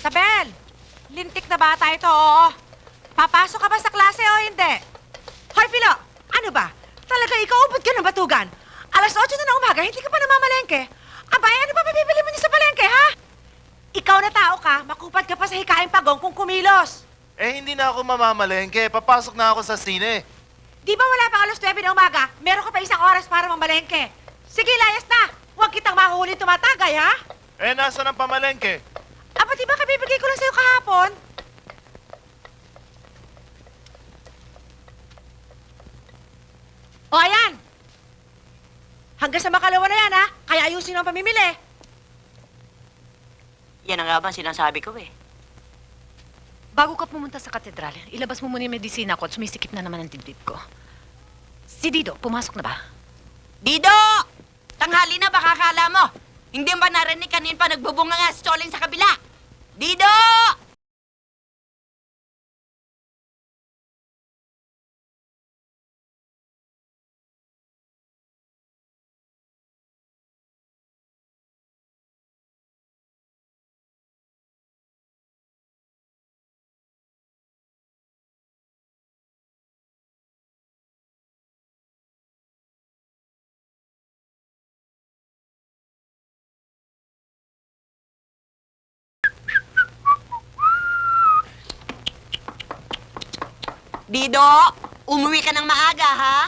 Isabel! Lintik na bata ito, oo. Papasok ka ba sa klase o hindi? Hoy, Pilo! Ano ba? Talaga ikaw ubod ka ng batugan. Alas 8 na ng umaga, hindi ka pa namamalengke. Abay, ano ba mabibili mo niyo sa palengke, ha? Ikaw na tao ka, makupad ka pa sa hikaing pagong kung kumilos. Eh, hindi na ako mamamalengke. Papasok na ako sa sine. Di ba wala pang alas 9 ng umaga? Meron ka pa isang oras para mamalengke. Sige, layas na! Huwag kitang mahuhuli tumatagay, ha? Eh, nasa ng pamalengke? Aba, di ba kabibigay ko lang sa'yo kahapon? O, ayan! Hanggang sa makalawa na yan, ha? Kaya ayusin ang pamimili. Yan ang nga ba ang sinasabi ko eh. Bago ka pumunta sa katedral, ilabas mo muna yung medisina ko at sumisikip na naman ang dibdib ko. Si Dido, pumasok na ba? Dido! Tanghali na baka akala mo. Hindi ba narinig kanin pa nagbubunga nga si Choling sa kabila? Dido! Dido, umuwi ka ng maaga, ha?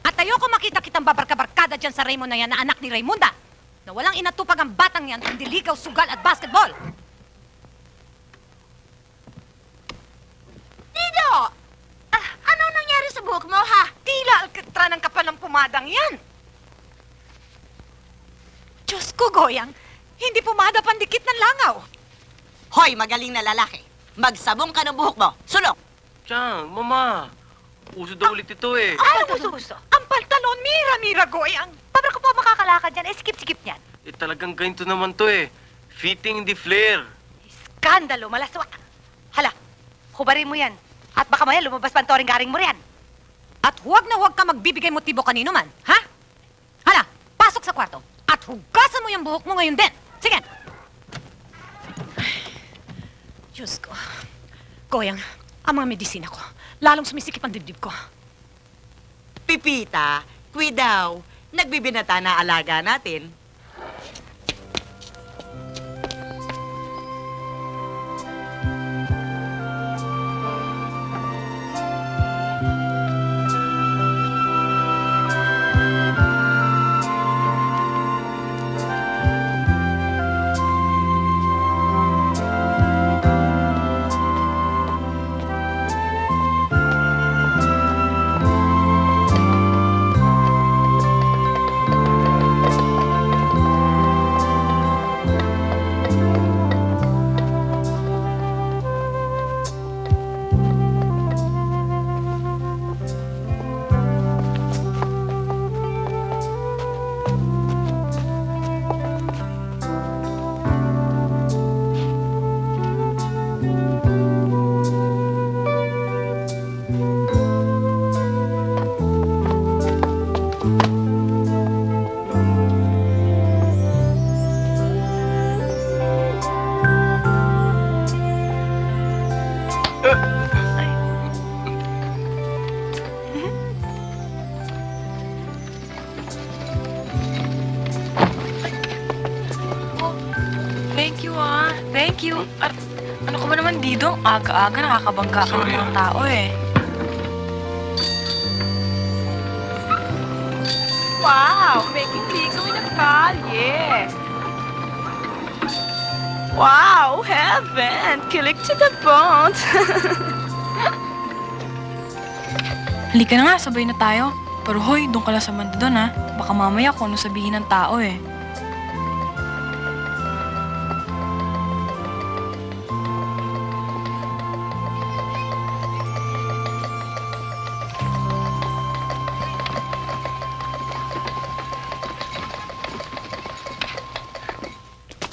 At ayoko makita kitang babarka-barkada dyan sa Raymond na yan na anak ni Raymunda. Na walang inatupag ang batang yan kundi ligaw, sugal at basketball. Dido! Anong nangyari sa buhok mo, ha? Tila alkatra ng kapal ng pumadang yan. Diyos ko, Goyang, hindi pumada pandikit ng langaw. Hoy, magaling na lalaki. Magsabong ka ng buhok mo. Sulong! Chang, mama. Uso daw ulit ito eh. Ay, gusto. Ang pantalon, mira, Goyang. Paano ka pa makakalakad yan? Eh, sikip-sikip niyan. Eh talagang ganito naman to eh. Fitting the flare. Skandalo, malaswa. Hala, hubarin mo yan. At baka maya lumabas pa ang toring-garing mo riyan. At huwag na huwag ka magbibigay motibo kanino man, ha? Hala, pasok sa kwarto. At hugasan mo yung buhok mo ngayon din. Sige. Diyos ko. Goyang, ang mga medisina ko. Lalong sumisikip ang dibdib ko. Pipita, daw. Nagbibinata na alaga natin. Thank you, ah. Thank you. At ano ka ba naman, Didong? Aga-aga, nakakabangga ka ng mga tao, eh. Wow! Making ligo in a kalye! Wow! Heaven! Kilig to the bones! Halika na nga, sabay na tayo. Pero hoy, doon ka lang sa banda doon, ha? Baka mamaya kung ano sabihin ng tao, eh.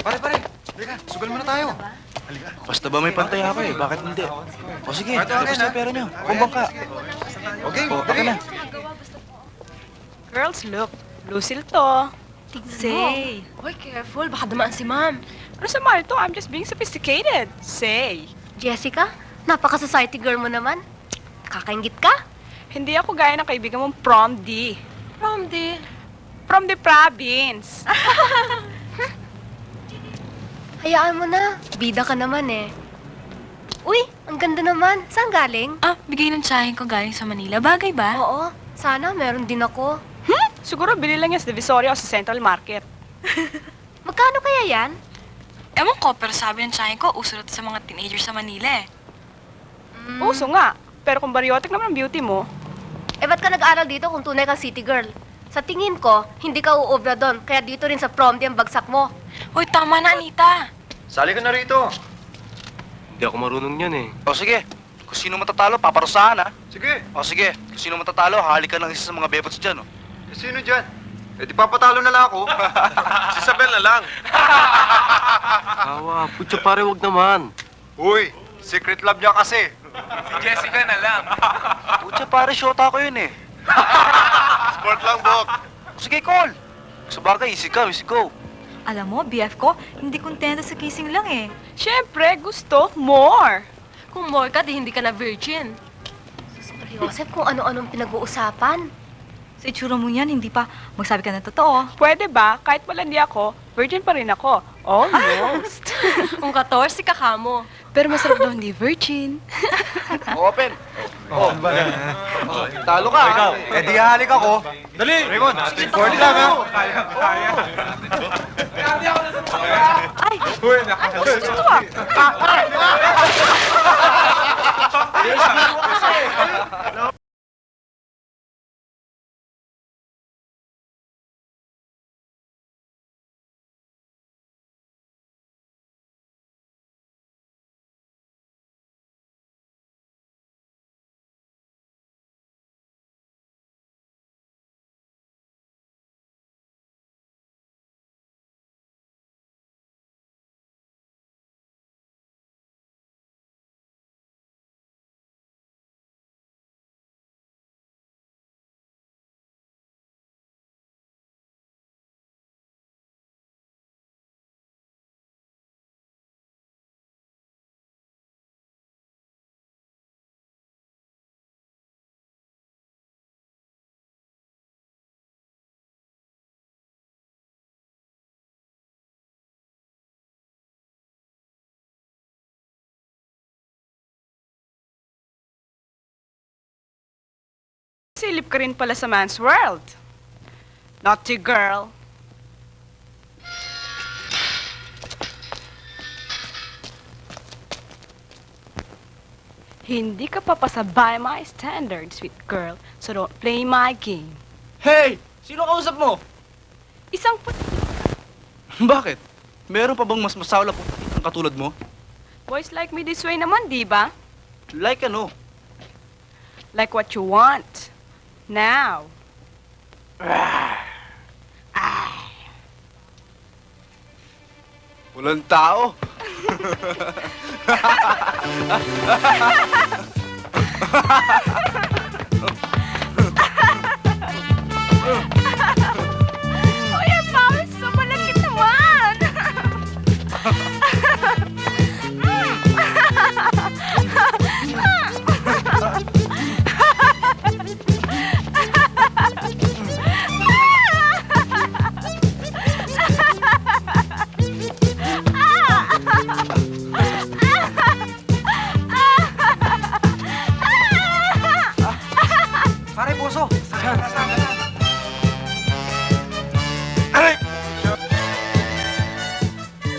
Pare, halika, sugal muna tayo. Basta ba may pantay ako eh? Bakit hindi? O sige, tapos na yung pera niyo. Kumbang ka. Okay, O, akin na. Girls, look. Lucille to. Say. Hoy, careful. Baka dumaan si ma'am. Ano sa mahal to? I'm just being sophisticated. Say. Jessica, napaka-society girl mo naman. Nakakaingit ka? Hindi ako gaya ng kaibigan mong prom D. Prom di. From the province. Hayaan mo na. Bida ka naman eh. Uy, ang ganda naman. Saan galing? Ah, bigay ng tsahin ko galing sa Manila. Bagay ba? Oo, sana meron din ako. Siguro bili lang yan sa Divisoria o sa Central Market. Magkano kaya yan? Ewan ko, pero sabi ng tsahin ko, uso na to sa mga teenagers sa Manila eh. Mm. Uso nga. Pero kung bariotic naman ang beauty mo, Eh, ba't ka nag-aral dito kung tunay kang city girl? Sa tingin ko, hindi ka uubra doon. Kaya dito rin sa prom di ang bagsak mo. hoy, tama na, Anita. Sali ka na rito. Hindi ako marunong yan eh. O sige, kung sino matatalo, paparusahan ha. Sige, O sige, kung sino matatalo, halik ka ng isa sa mga bebots dyan. Oh. sino dyan? Eh di papatalo na lang ako. Si Isabel na lang. Awa, putya pare, wag naman. Uy, secret love niya kasi. Si Jessica na lang. Putya pare, shota ko yun eh. Sport lang, Bok. O sige, call. Sa bagay, easy go. Alam mo, BF ko, hindi kontento sa kissing lang eh. Siyempre, gusto more. Kung more ka, di hindi ka na virgin. Super Joseph, kung ano-anong pinag-uusapan. Sa itsura mo yan, hindi pa magsabi ka ng totoo. Pwede ba, kahit walang di ako, virgin pa rin ako. Almost. Kung 14 ka kamo. Pero masarap daw hindi virgin. Open. Oh, talo ka. Ikaw, eh di halik ako. Dali! Raymond, sport lang ha. Ay! Uy, Nasilip ka rin pala sa man's world. Naughty girl. Hindi ka papasa by my standards, sweet girl. So don't play my game. Hey! Sino kausap mo? Isang Bakit? Meron pa bang mas masawla po ang katulad mo? boys like me this way naman, di ba? Like ano? Like what you want. Now. Walang tao. Uy, ang pawis sa malakit naman! Pare, boso!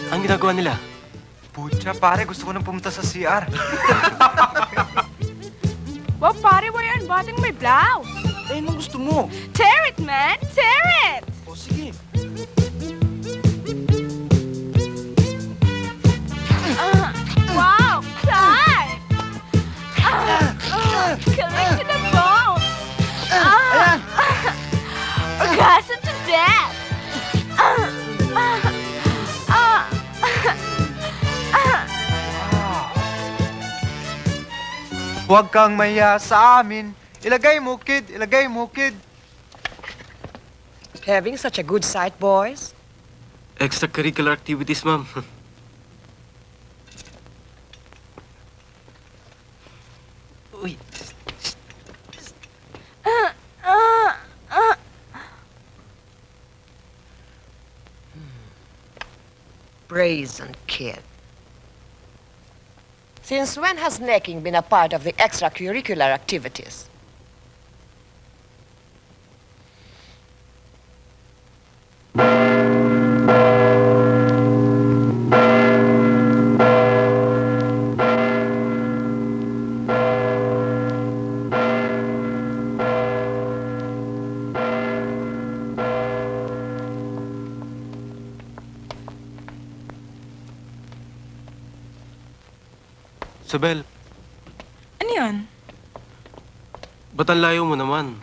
Ang ginagawa nila? Putya, pare, gusto ko nang pumunta sa CR. Wow, pare, wala yan. Bating may blouse. Eh, anong gusto mo? Tear it, man! Tear it! O, sige. Wow! Tight! Killing to the bone! Orgasm to death! Huwag kang maya sa amin. Ilagay mo, kid. Ilagay mo, kid. Having such a good sight, boys? Extracurricular activities, ma'am. Uy, Brazen kid. Since when has necking been a part of the extracurricular activities? Isabel, Ano yun? ba't ang layo mo naman?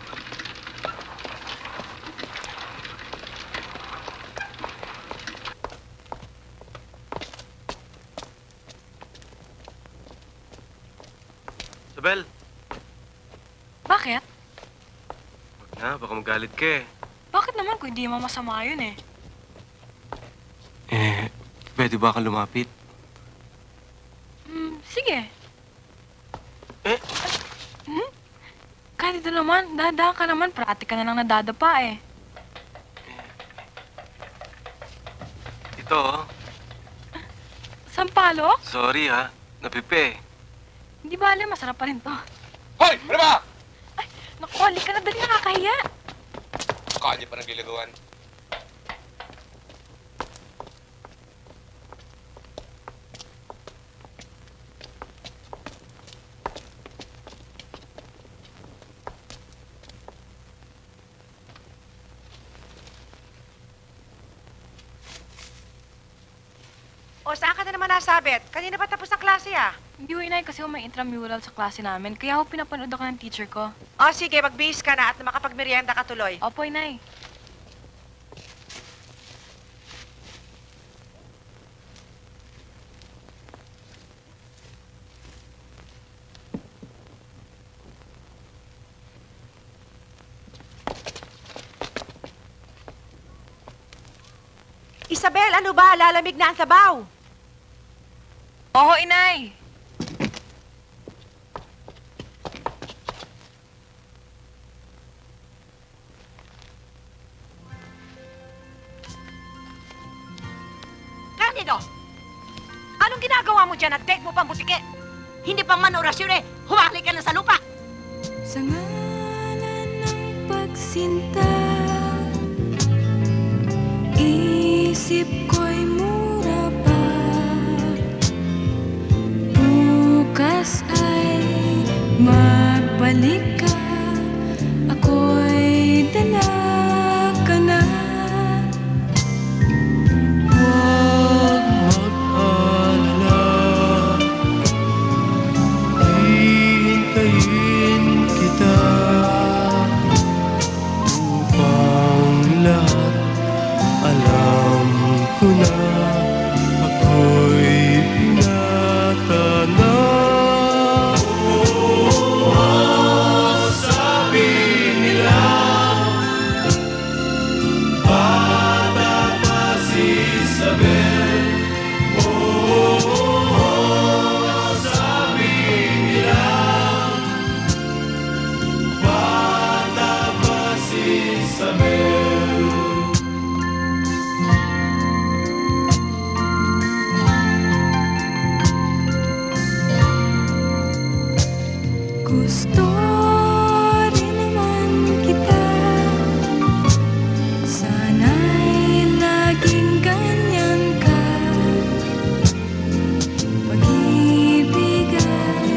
Isabel, Bakit? wag na, baka magalit ka eh. Bakit naman kung hindi mo masama yun eh? Eh, pwede ba kang lumapit? Sige. Eh? Kahit ito naman, dada ka naman, prati ka na lang nadadapa eh. Ito, oh. Sampalok? Sorry ha, napipi. Hindi bale, masarap pa rin to. Hoy! Ano ba? Naku, halik ka na, dali nakakahiya. Kanya pa naglilagawan. O, saan ka na naman nasabit? Kanina ba tapos ang klase, ah? Hindi ho, inay, kasi ho may intramural sa klase namin. Kaya ho pinapanood ako ng teacher ko. O, sige, magbihis ka na at makapagmerienda ka tuloy. Opo, inay. Isabel, ano ba? Lalamig na ang sabaw. Oo, inay. Candido! Anong ginagawa mo dyan at date mo pang butike? Hindi pa man orasyon eh. Humali ka na sa lupa. Sa ngalan magsinta. Isip ko'y mura pa. Bukas ay magbalik ka. Ako'y dala ka na. Huwag mag-alala. Hihintayin kita upang lahat alam ko na ako'y pinatana. Sabi nila bata pa si Isabel. Sabi nila bata pa si Isabel. Gusto rin naman kita. Sana'y laging ganyan ka. Pag-ibig ay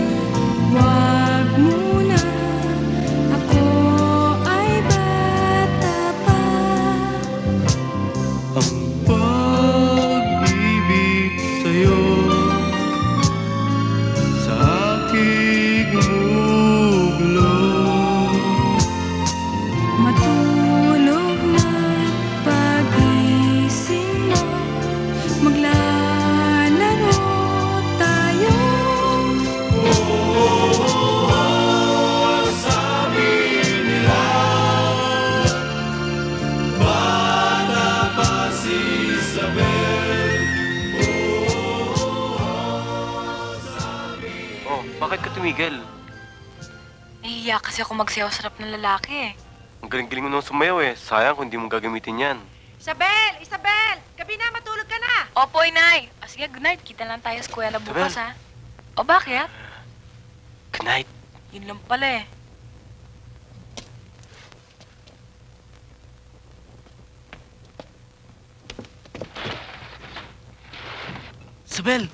wag muna. Ako ay bata pa. Ang pag-ibig sa'yo sa aking muglo. Matulog na't pag-gising mo, maglalaro tayo. Sabi nila bata pa si Isabel. Oh, bakit ka tumigil? Nahihiya kasi ako magsayaw sa harap ng lalaki eh. Ang galing-galing mo nung sumayaw eh. Sayang kung di mo gagamitin yan. Isabel! Isabel! Gabi na, matulog ka na! Opo, inay. Sige, good night. Kita lang tayo sa eskwela bukas, Isabel. ha? O bakit? Good night. Yun lang pala eh. Isabel!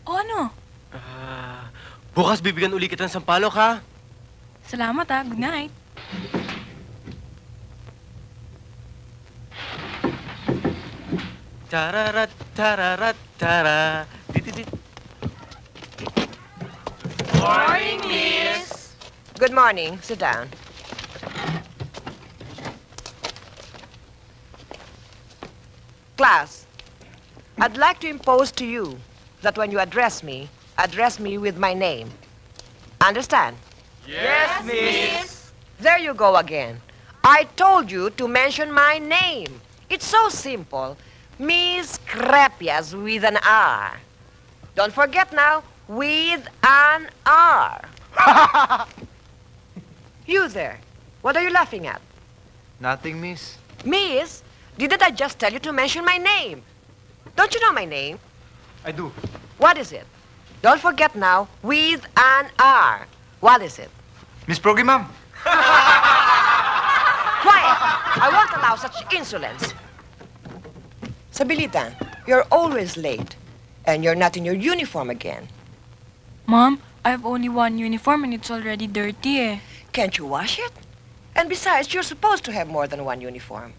O ano? Bukas bibigyan uli kita ng sampalok, ha? Salamat ha. Good night. Tararat, tararat, tara. Dit. Good morning. Sit down. Class, I'd like to impose to you that when you address me with my name. Understand? Yes, miss. There you go again. I told you to mention my name. It's so simple. Miss Crepias with an R. Don't forget now, with an R. You there. What are you laughing at? Nothing, miss. Miss, didn't I just tell you to mention my name? Don't you know my name? I do. What is it? Don't forget now, with an R. What is it? Miss Progi, ma'am. Quiet! I won't allow such insolence. Sabilitan, you're always late. And you're not in your uniform again. Mom, I have only one uniform and it's already dirty eh. Can't you wash it? And besides, you're supposed to have more than one uniform.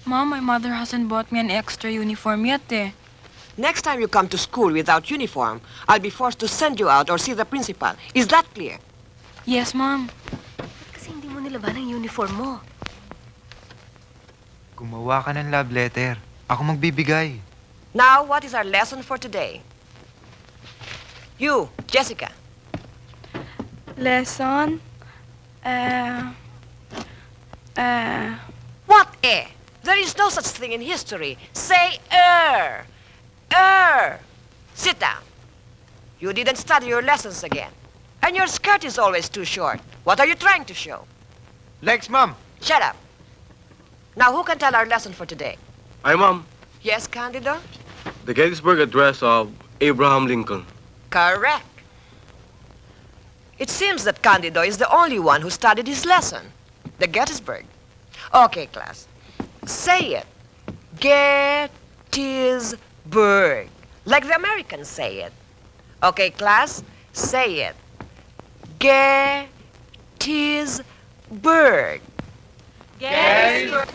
Mom, my mother hasn't bought me an extra uniform yet eh. Next time you come to school without uniform, I'll be forced to send you out or see the principal. Is that clear? Yes, Mom. Ba't kasi hindi mo nilaban ang uniform mo? Gumawa ka ng love letter. Ako magbibigay. Now, what is our lesson for today? You, Jessica. Lesson? What eh? There is no such thing in history. Say Sit down. You didn't study your lessons again. And your skirt is always too short. What are you trying to show? Legs, ma'am. Shut up. Now, who can tell our lesson for today? Hi, Mom. Yes, Candido? The Gettysburg Address of Abraham Lincoln. Correct. It seems that Candido is the only one who studied his lesson. The Gettysburg. Okay, class. Say it. Gettysburg. Like the Americans say it. Okay, class. Say it. Gettysburg. Gettysburg.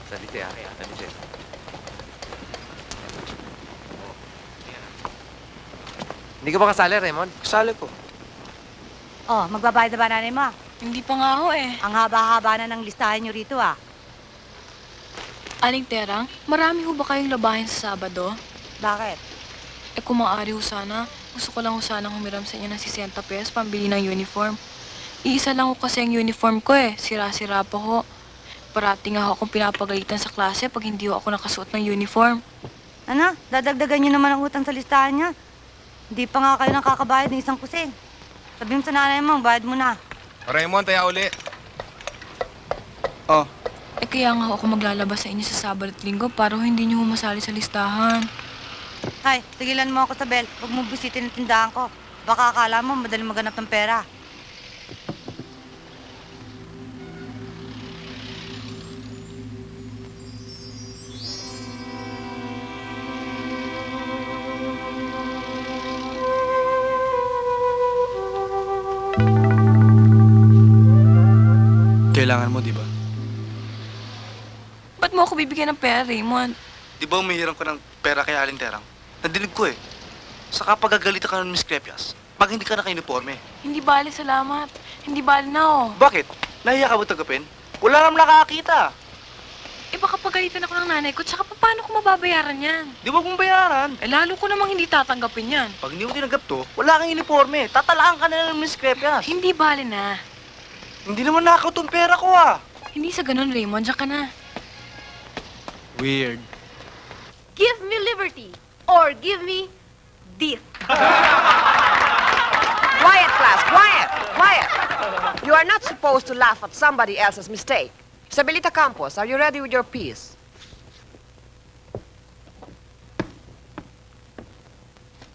Salite ah. Salite. Hindi ka ba kasali, Raymond? Kasali po. Oh, magbabayad na ba nanay mo? Hindi pa nga ako eh. Ang haba-haba na ng listahan nyo rito ah. Aling Terang, marami ho ba kayong labahin sa Sabado? Bakit? Eh kung maaari ho sana, gusto ko lang ho sanang humiram sa inyo ng 60 pesos pambili ng uniform. Iisa lang ho kasi ang uniform ko eh, sira-sira pa ho. Parating nga ho akong pinapagalitan sa klase pag hindi ho ako nakasuot ng uniform. Ano? Dadagdagan nyo naman ang utang sa listahan niya. Hindi pa nga kayo nakakabayad ng isang kusing. Sabihin mo sa nanay mo, bayad mo na. Raymond, taya uli. Oh, Eh kaya nga ho ako maglalabas sa inyo sa Sabado at Linggo para ho hindi niyo ho masali sa listahan. Hay, tigilan mo ako sa bel. Huwag mo bisitin ang tindahan ko. Baka akala mo madaling maganap ng pera. kailangan mo, di ba? Ba't mo ako bibigyan ng pera, Raymond? Di ba umihiram ka ng pera kay Aling Terang? Nadinig ko eh. Saka pagagalitan ka ng Miss Crepias pag hindi ka naka-uniforme. Hindi bali, salamat. Hindi bali na, oh. Bakit? Nahiya ka ba tagapin? Wala naman nakakakita. Eh baka pagalitan ako ng nanay ko, tsaka paano ko mababayaran yan? Di ba kung bayaran? Eh lalo ko namang hindi tatanggapin yan. Pag hindi mo tinanggap to, wala kang uniforme. Tatalaan ka na ng Miss Crepias. Hindi bali na. Hindi naman nakakaw tong pera ko ah. Hindi sa ganun, Raymond. Diyan ka na. Weird. Give me liberty or give me death. Quiet, class. Quiet. Quiet. You are not supposed to laugh at somebody else's mistake. Isabelita Campos, are you ready with your piece?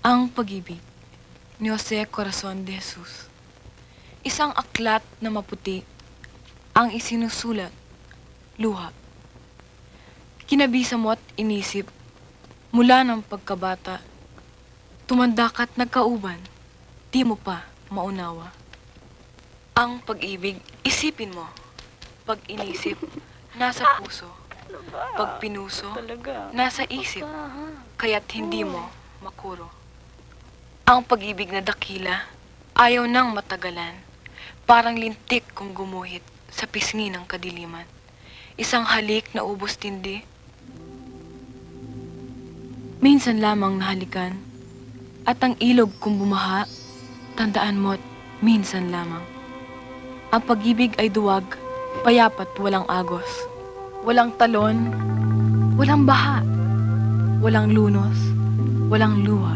Ang pag-ibig ni Jose Corazon de Jesus. Isang aklat na maputi ang isinusulat, luha. Kinabisa mo at inisip mula ng pagkabata, tumanda ka't nagkauban, di mo pa maunawa. Ang pag-ibig, isipin mo. Pag inisip, nasa puso. Pag pinuso, nasa isip. Kaya't hindi mo makuro. Ang pag-ibig na dakila, ayaw nang matagalan. Parang lintik kung gumuhit sa pisngi ng kadiliman. Isang halik na ubos tindi. Minsan lamang nahalikan. At ang ilog kung bumaha, tandaan mo't minsan lamang. Ang pag-ibig ay duwag, payapat walang agos. Walang talon, walang baha, walang lunos, walang luha.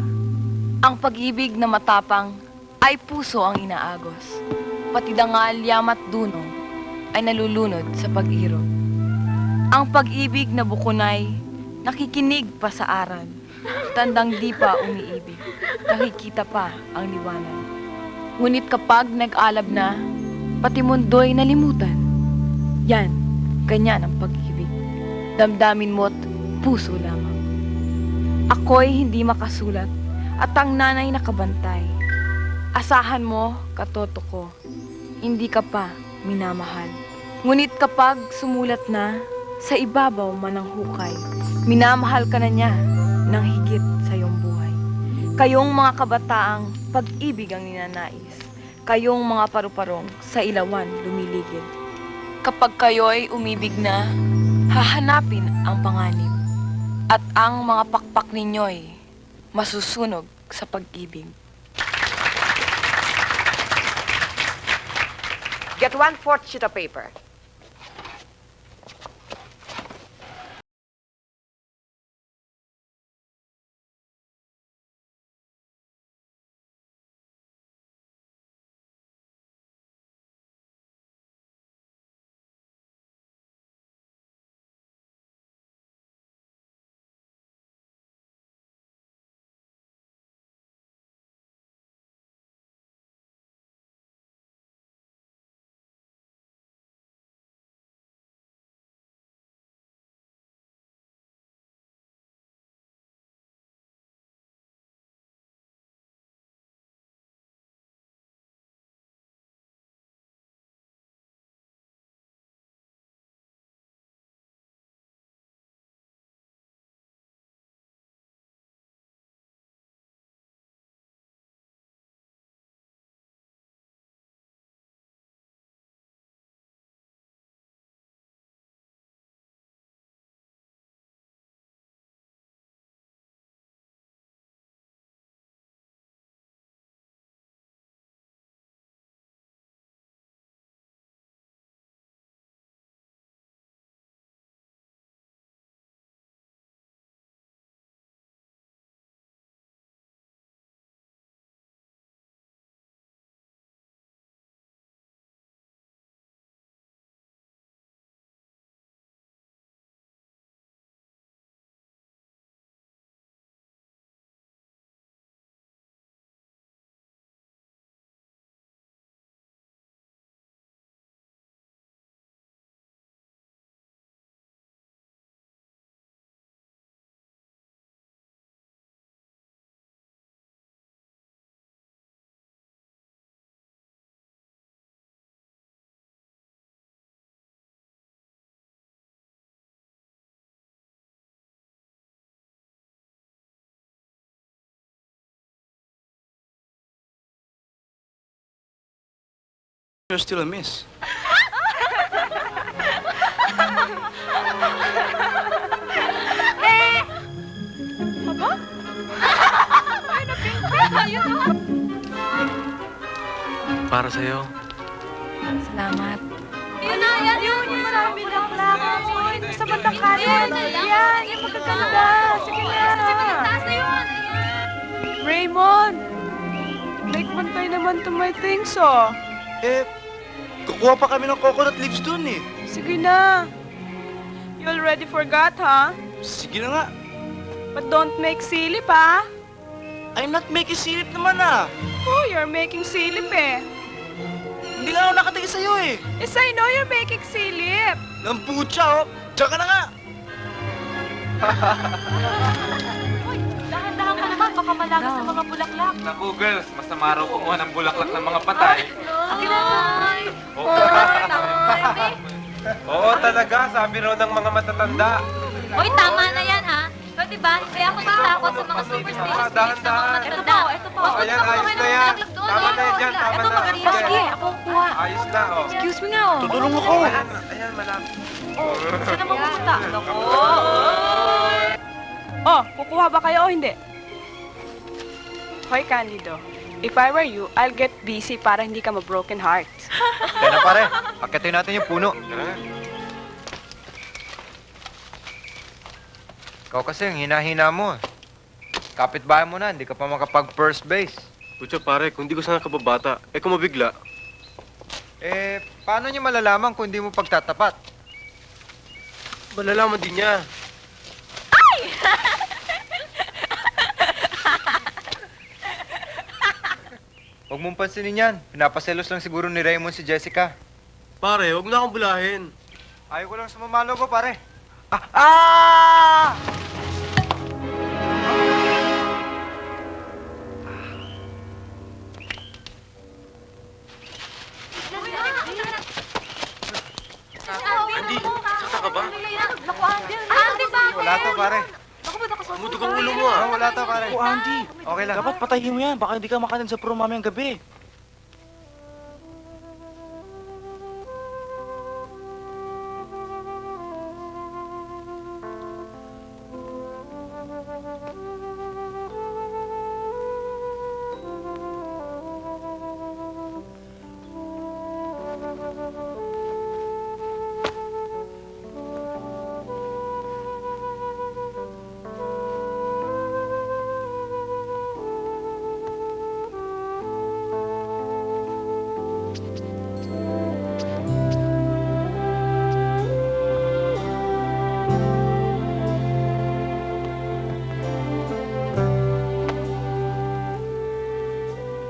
Ang pag-ibig na matapang ay puso ang inaagos. Pati dangal, yamat dunong ay nalulunod sa pag-irog. Ang pag-ibig na bukunay, nakikinig pa sa aral. Tandang di pa umiibig, nakikita pa ang liwanag. Ngunit kapag nag-alab na, pati mundo'y nalimutan. Yan, ganyan ang pag-ibig. Damdamin mo't puso lamang. Ako'y hindi makasulat at ang nanay nakabantay. Asahan mo, katoto ko, hindi ka pa minamahal. Ngunit kapag sumulat na, sa ibabaw man ang hukay, minamahal ka na niya ng higit sa iyong buhay. Kayong mga kabataang pag-ibig ang ninanais. Kayong mga paru-parong sa ilawan lumiligid. Kapag kayo'y umibig na, hahanapin ang panganib. At ang mga pakpak ninyo'y masusunog sa pag-ibig. Get 1/4 sheet of paper. You're still a miss. Para sa'yo. Salamat. Yun na, yan. Yun, yung sabi ng plaka mo. Yun, sa bandang kanan. Yan, yung magaganda. Sige na. Raymond! Like mantay naman to my things, oh. Eh, kukuha pa kami ng coconut leaves dun eh. Sige na. You already forgot, huh? Sige na nga. But don't make silly, pa. I'm not making silip naman ah. Oh, you're making silip, eh. Hindi nga ako nakatingin sa'yo eh. Yes, I know you're making silip. Lampucha oh. Diyan ka na nga. Dahan-dahan ka naman, baka malagas sa mga bulaklak. Naku, girls, masama raw kumuha ng bulaklak ng mga patay. Akin na. Oo, talaga. Sabi raw ng mga matatanda. Hoy, tama na yan, ha? So, diba? Kaya ako natakot sa mga superstitious beliefs ng mga matanda. Ito po. Ayan, ayos na yan. Tama na yan dyan. Tama na. Sige, ako ang kuha. Ayos na, oh. Excuse me nga, oh. Tutulong ako. Ayan, malapit. Saan naman pupunta? Naku. Oh, kukuha ba kayo o hindi? Hoy, Candido. If I were you, I'll get busy para hindi ka ma-broken heart. Kaya na pare, akitin natin yung puno. Ikaw kasi ang hina-hina mo. Kapitbahay mo na, hindi ka pa makapag-first base. Pucha pare, kung di ko sana kababata, eh kung mabigla. Eh, paano niya malalaman kung hindi mo pagtatapat? Malalaman din niya. Huwag mong pansinin yan. Pinapaselos lang siguro ni Raymond si Jessica. Pare, huwag na akong bulahin. Ayaw ko lang sumamalo ko, pare. Ah! Andy, sasa ka ba? Wala to, pare. Tumutugang ulo mo ah. Wala to, pare. Oh, Andy. Okay lang. Dapat patayin mo yan. Baka hindi ka makanan sa prom mamayang gabi.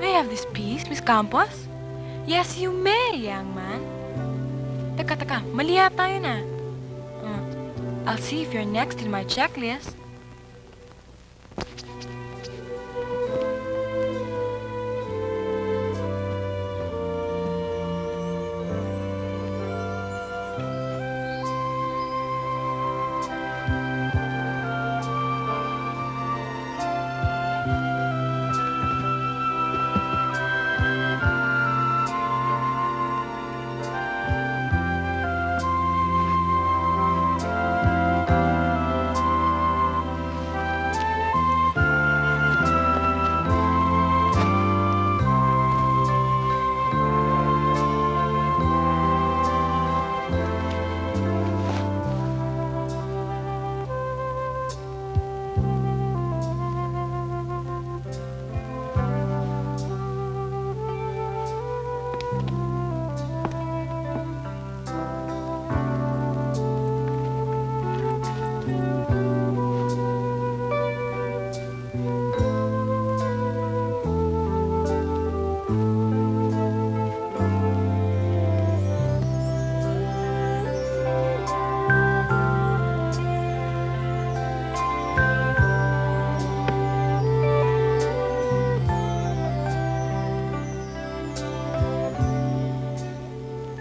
May I have this piece, Miss Campos? Yes, you may, young man. Teka, mali yata yun ah. I'll see if you're next in my checklist.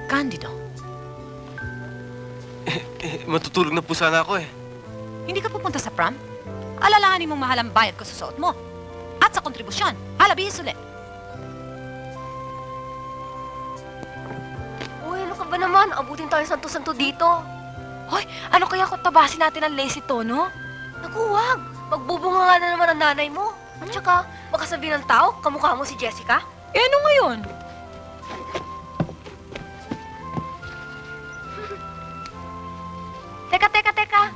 Candido, Matutulog na po sana ako eh. hindi ka pupunta sa prom? Alalahanin mong mahal ang bayad ko sa suot mo. At sa kontribusyon. Hala, bihis ulit. naman, abutin tayo santo-santo dito. Hoy, ano kaya kung tabasin natin ang lazy tono? Naku, wag. Magbubunga nga na naman ang nanay mo. At saka, baka sabihin ng tao, kamukha mo si Jessica. Eh, ano ngayon? Teka.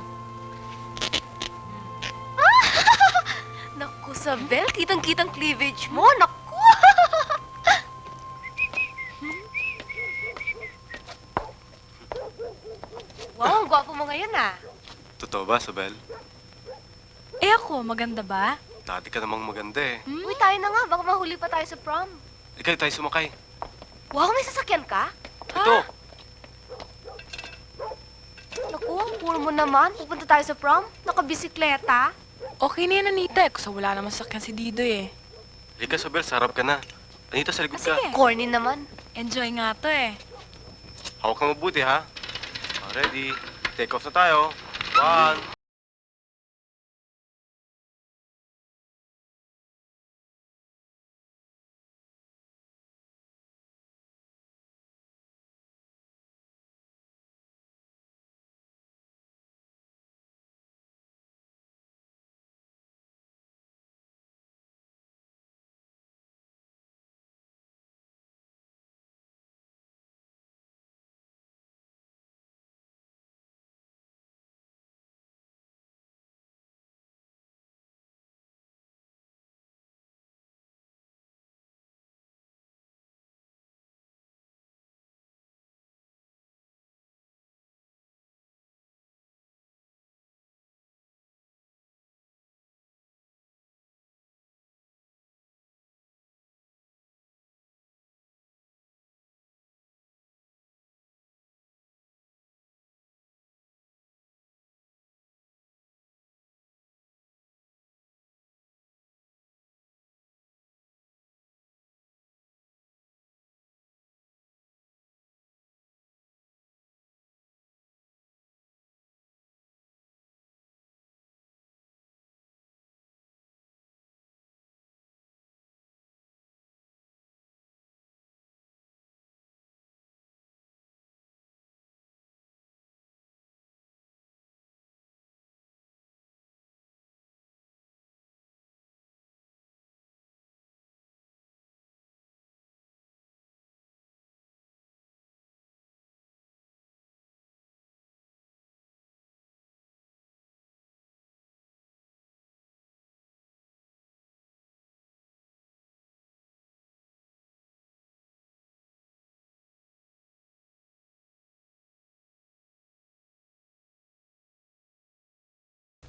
Naku, Sabel, kitang-kitang cleavage mo. Naku! Wow, ang gwapo mo ngayon ah. Totoo ba, Sabel? Eh ako, maganda ba? Dati ka namang maganda eh. Uy, tayo na nga. Baka mahuli pa tayo sa prom. Ikaw, tayo sumakay. Wow, may sasakyan ka? Ito. Naku, ang puro mo naman. Pupunta tayo sa prom. Nakabisikleta. Okay na yan, Anita. Eh, kasi wala naman sakyan si Didoy eh. Halika, Sabel, sarap ka na. Anita, sa likod ka. Corny naman. Enjoy nga to eh. Hawak kang mabuti, ha? Ready? Take off na tayo. 1.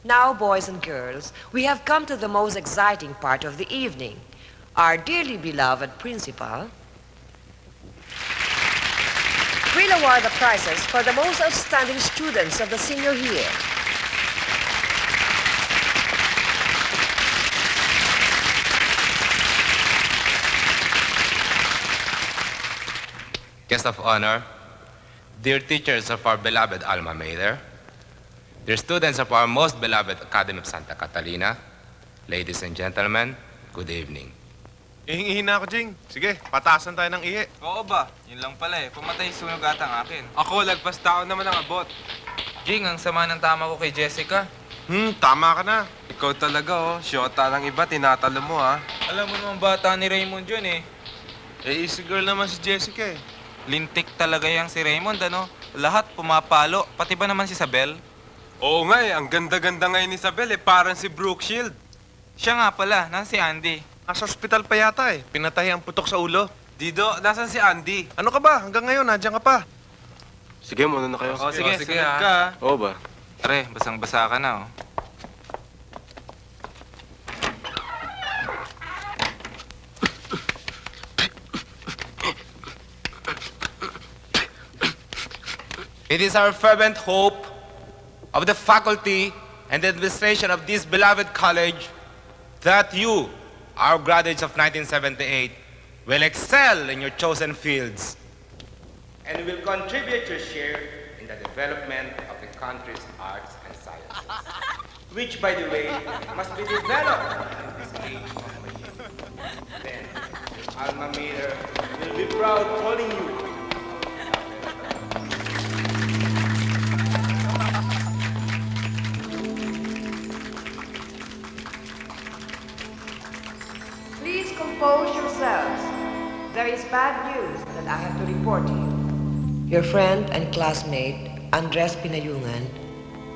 Now, boys and girls, we have come to the most exciting part of the evening. Our dearly beloved principal will award the prizes for the most outstanding students of the senior year. Guest of honor, dear teachers of our beloved alma mater, dear students of our most beloved Academy of Santa Catalina, ladies and gentlemen, good evening. Ihingi na ako, Jing. Sige, patasan tayo ng ihi. Oo ba? Yun lang pala eh. Pumatay sunog ata ang akin. Ako, lagpas tao naman ang abot. Jing, ang sama ng tama ko kay Jessica. Tama ka na. Ikaw talaga oh. Shota ng iba, tinatalo mo ha. Alam mo naman bata ni Raymond yun eh. Eh, easy girl naman si Jessica eh. Lintik talaga yang si Raymond ano. Lahat pumapalo. Pati ba naman si Isabel? Oo nga eh, ang ganda-ganda ngayon ni Isabel eh, parang si Brooke Shield. Siya nga pala, nasa si Andy. Nasa ospital pa yata eh, pinatay ang putok sa ulo. Dido, nasan si Andy? Ano ka ba? Hanggang ngayon, nandiyan ka pa. Sige, muna na kayo. Oh, sige, sunod ha. ka. Oo ba? Are, basang-basa ka na oh. It is our fervent hope of the faculty and the administration of this beloved college that you, our graduates of 1978, will excel in your chosen fields and will contribute your share in the development of the country's arts and sciences, which, by the way, must be developed in this age of machine. Then, your alma mater will be proud calling you compose yourselves. There is bad news that I have to report to you. Your friend and classmate, Andres Pinayungan,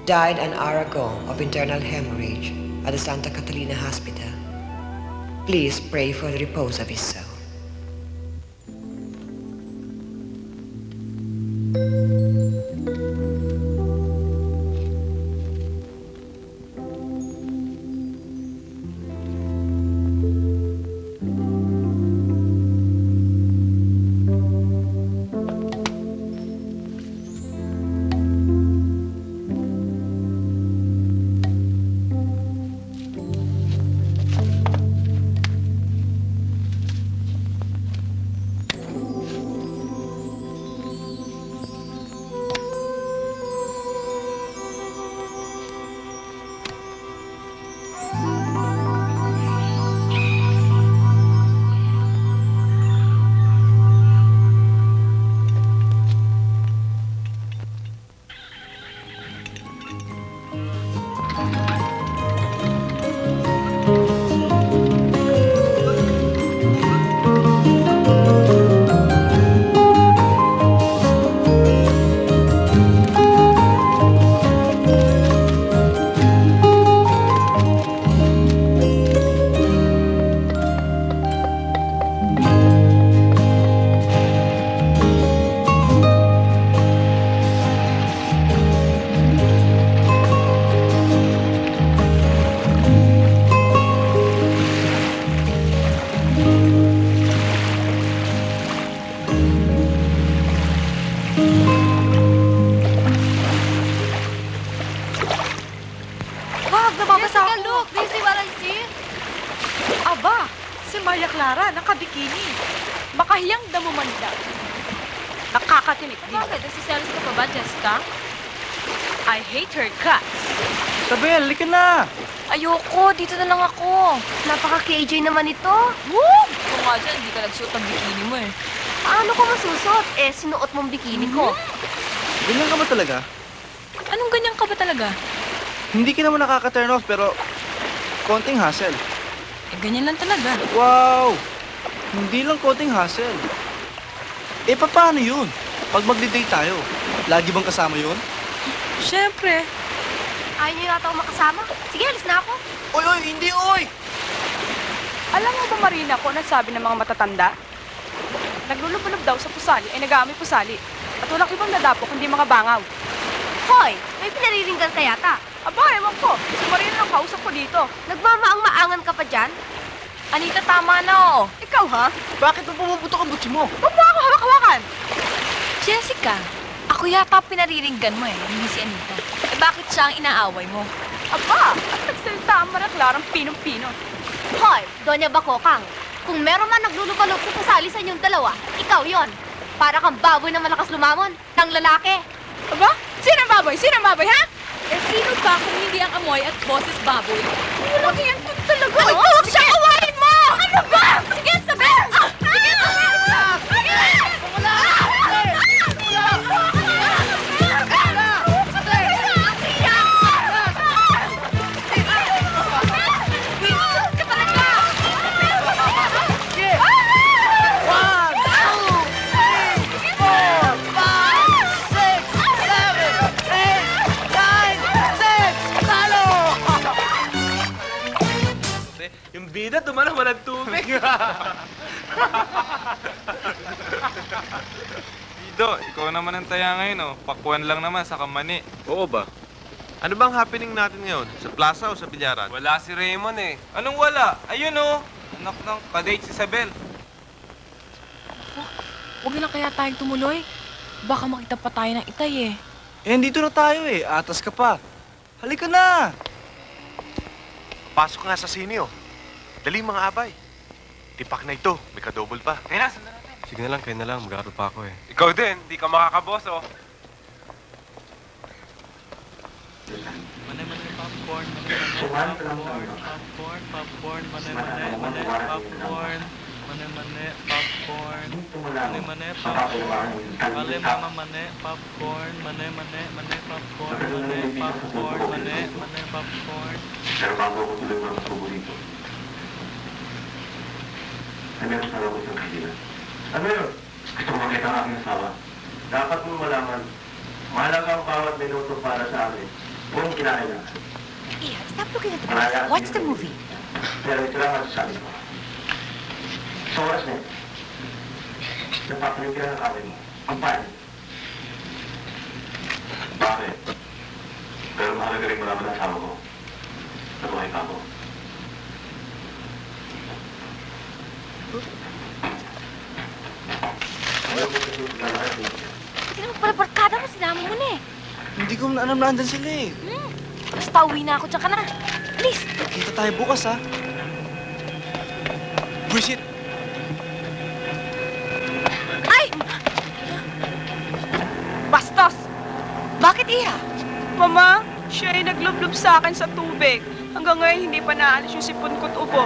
died an hour ago of internal hemorrhage at the Santa Catalina Hospital. Please pray for the repose of his soul. Wag, nababasa ako. Look, do you see what I see? Aba, si Maria Clara, nakabikini. Makahiyang damumanda. Nakakatinik din. Bakit? Nagsiselos ka pa ba, Jessica? I hate her guts. Isabel, halika na! Ayoko, dito na lang ako. Napaka-KJ naman ito. Woo! Kung nga dyan, hindi ka nagsuot ng bikini mo eh. Paano ko masusot? Eh, sinuot mong bikini ko. Ganyan ka ba talaga? Anong ganyan ka ba talaga? Hindi ka naman nakaka-turn off, pero konting hassle. Eh, ganyan lang talaga. Wow! Hindi lang konting hassle. Eh, paano yun? Pag magdi-date tayo, lagi bang kasama yun? Siyempre. Ayaw niyo yata ako makasama. Sige, alis na ako. Oy, oy, hindi, oy! Alam mo ba, Marina, kung anong sabi ng mga matatanda? Naglulubulub daw sa pusali ay nag-aamoy pusali. At walang ibang nadapo kundi mga bangaw. Hoy, may pinariringgan ka yata. Aba, ewan ko. Si Marina ang kausap ko dito. Nagmamaang-maangan ka pa dyan? Anita, tama na oh. Ikaw, ha? Bakit mo pumuputok ang butsi mo? Huwag mo ako hawak-hawakan. Jessica, ako yata pinariringgan mo eh, hindi si Anita. Eh bakit siya ang inaaway mo? Aba, at nagsalita ang Maraclarang pinong-pino. Hoy, Doña Bakokang, kung meron man naglulubalog sa pusali sa inyong dalawa, ikaw yon. Para kang baboy na malakas lumamon ng lalaki. Aba, sino ang baboy? Sino ang baboy, ha? Eh sino ba kung hindi ang amoy at boses baboy? Walang yan talaga, Hoy, oh. huwag siya awayin mo! Ano ba? Sige, Isabel! Sige, Yung bida, tumanaw ng tubig. Pido, ikaw naman ang taya ngayon, oh. Pakuan lang naman sa kamani. Oo ba? Ano bang happening natin ngayon? Sa plaza o sa bilyaran? Wala si Raymond, eh. Anong wala? Ayun, oh. Anak ng kadate si Isabel. Huwag na kaya tayong tumuloy. Baka makita pa tayo ng itay eh. Eh, dito na tayo eh. Atas ka pa. Halika na! Pasok nga sa sini, oh. Dali mga abay. Tipak na ito. May kadouble pa. Kaya na, sundan natin. Sige na lang. Mag-aaral pa ako eh. Ikaw din, di ka makakaboss, oh. Mane-mane popcorn, mane-mane popcorn, popcorn, mane-mane popcorn, mane-mane popcorn, mane-mane popcorn, mane-mama mane popcorn, mane-mane popcorn, mane popcorn. na meron sana ako isang kaibigan. Ano yun? Gusto ko makita ang aking asawa. Dapat mong malaman, mahalaga ang bawat minuto para sa akin kung kinakailangan. Iha, stop looking at the box. Watch the movie. Pero ito lang ang sabi ko. Sa oras na ito, napapanig ka ng kawin mo. Ang paano? Bakit? Pero mahalaga rin malaman ang asawa ko. Nabuhay pa ako. Hindi naman pala barkada mo, sinama mo na eh. Hindi ko na alam na andun sila eh. Basta uwi na ako, tsaka na. Please. Kita tayo bukas ha. Buisit! Ay! Bastos! Bakit, Iha? Mama, siya ay naglublob sa akin sa tubig. Hanggang ngayon, hindi pa naalis yung sipon ko't ubo.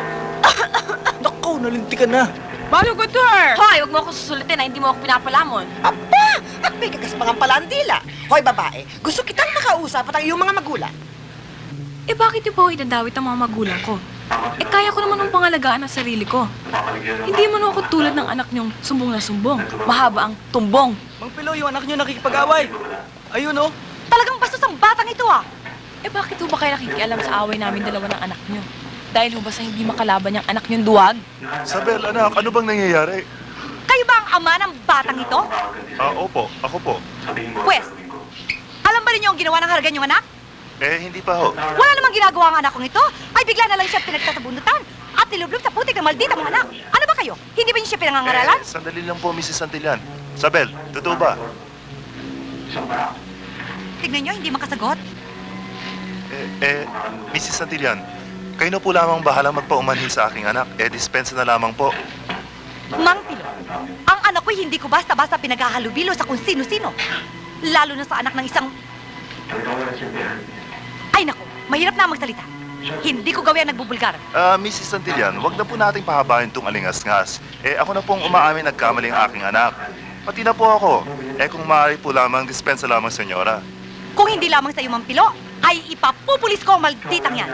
Naku, nalinti ka na. Malugod her! Hoy, huwag mo ako susulitin na hindi mo ako pinapalamon. Aba! At may kagas pang palandila. Hoy, babae, gusto kitang makausap at ang iyong mga magulang. Eh bakit yung pa ako idadawit ang mga magulang ko? Eh kaya ko naman ang pangalagaan ang sarili ko. Hindi man ako tulad ng anak niyong sumbong na sumbong. Mahaba ang tumbong. Mang Pilo, yung anak niyo nakikipag-away. Ayun oh. Talagang bastos ang batang ito ah! Eh bakit ho ba kayo nakikialam sa away namin dalawa ng anak niyo? Dahil ho ba sa hindi makalaban yung anak niyong duwag? Sabel, anak, ano bang nangyayari? Kayo ba ang ama ng batang ito? Opo, ako po. Pwes, alam ba ninyo ang ginawa ng haragan yung anak? Hindi pa ho. Wala namang ginagawa ang anak kong ito. Ay bigla na lang siya pinagtatabunutan at nilublob sa putik ng maldita mong anak. Ano ba kayo? Hindi ba niyo siya pinangangaralan? Sandali lang po, Mrs. Santillan. Sabel, totoo ba? Tignan niyo, hindi makasagot. Mrs. Santillan, kayo na po lamang bahala magpaumanhin sa aking anak. Dispensa na lamang po. Mang Pilo, ang anak ko'y hindi ko basta-basta pinaghahalubilo sa kung sino-sino. Lalo na sa anak ng isang... Ay nako, mahirap na magsalita. Hindi ko gawin ang nagbubulgar. Mrs. Santillan, wag na po nating pahabain itong alingas-ngas. Ako na pong umaamin nagkamali ang aking anak. Pati na po ako. Kung maaari po lamang, dispensa lamang, senyora. Kung hindi lamang sa iyo, Mang Pilo, ay ipapupulis ko ang malditang yan.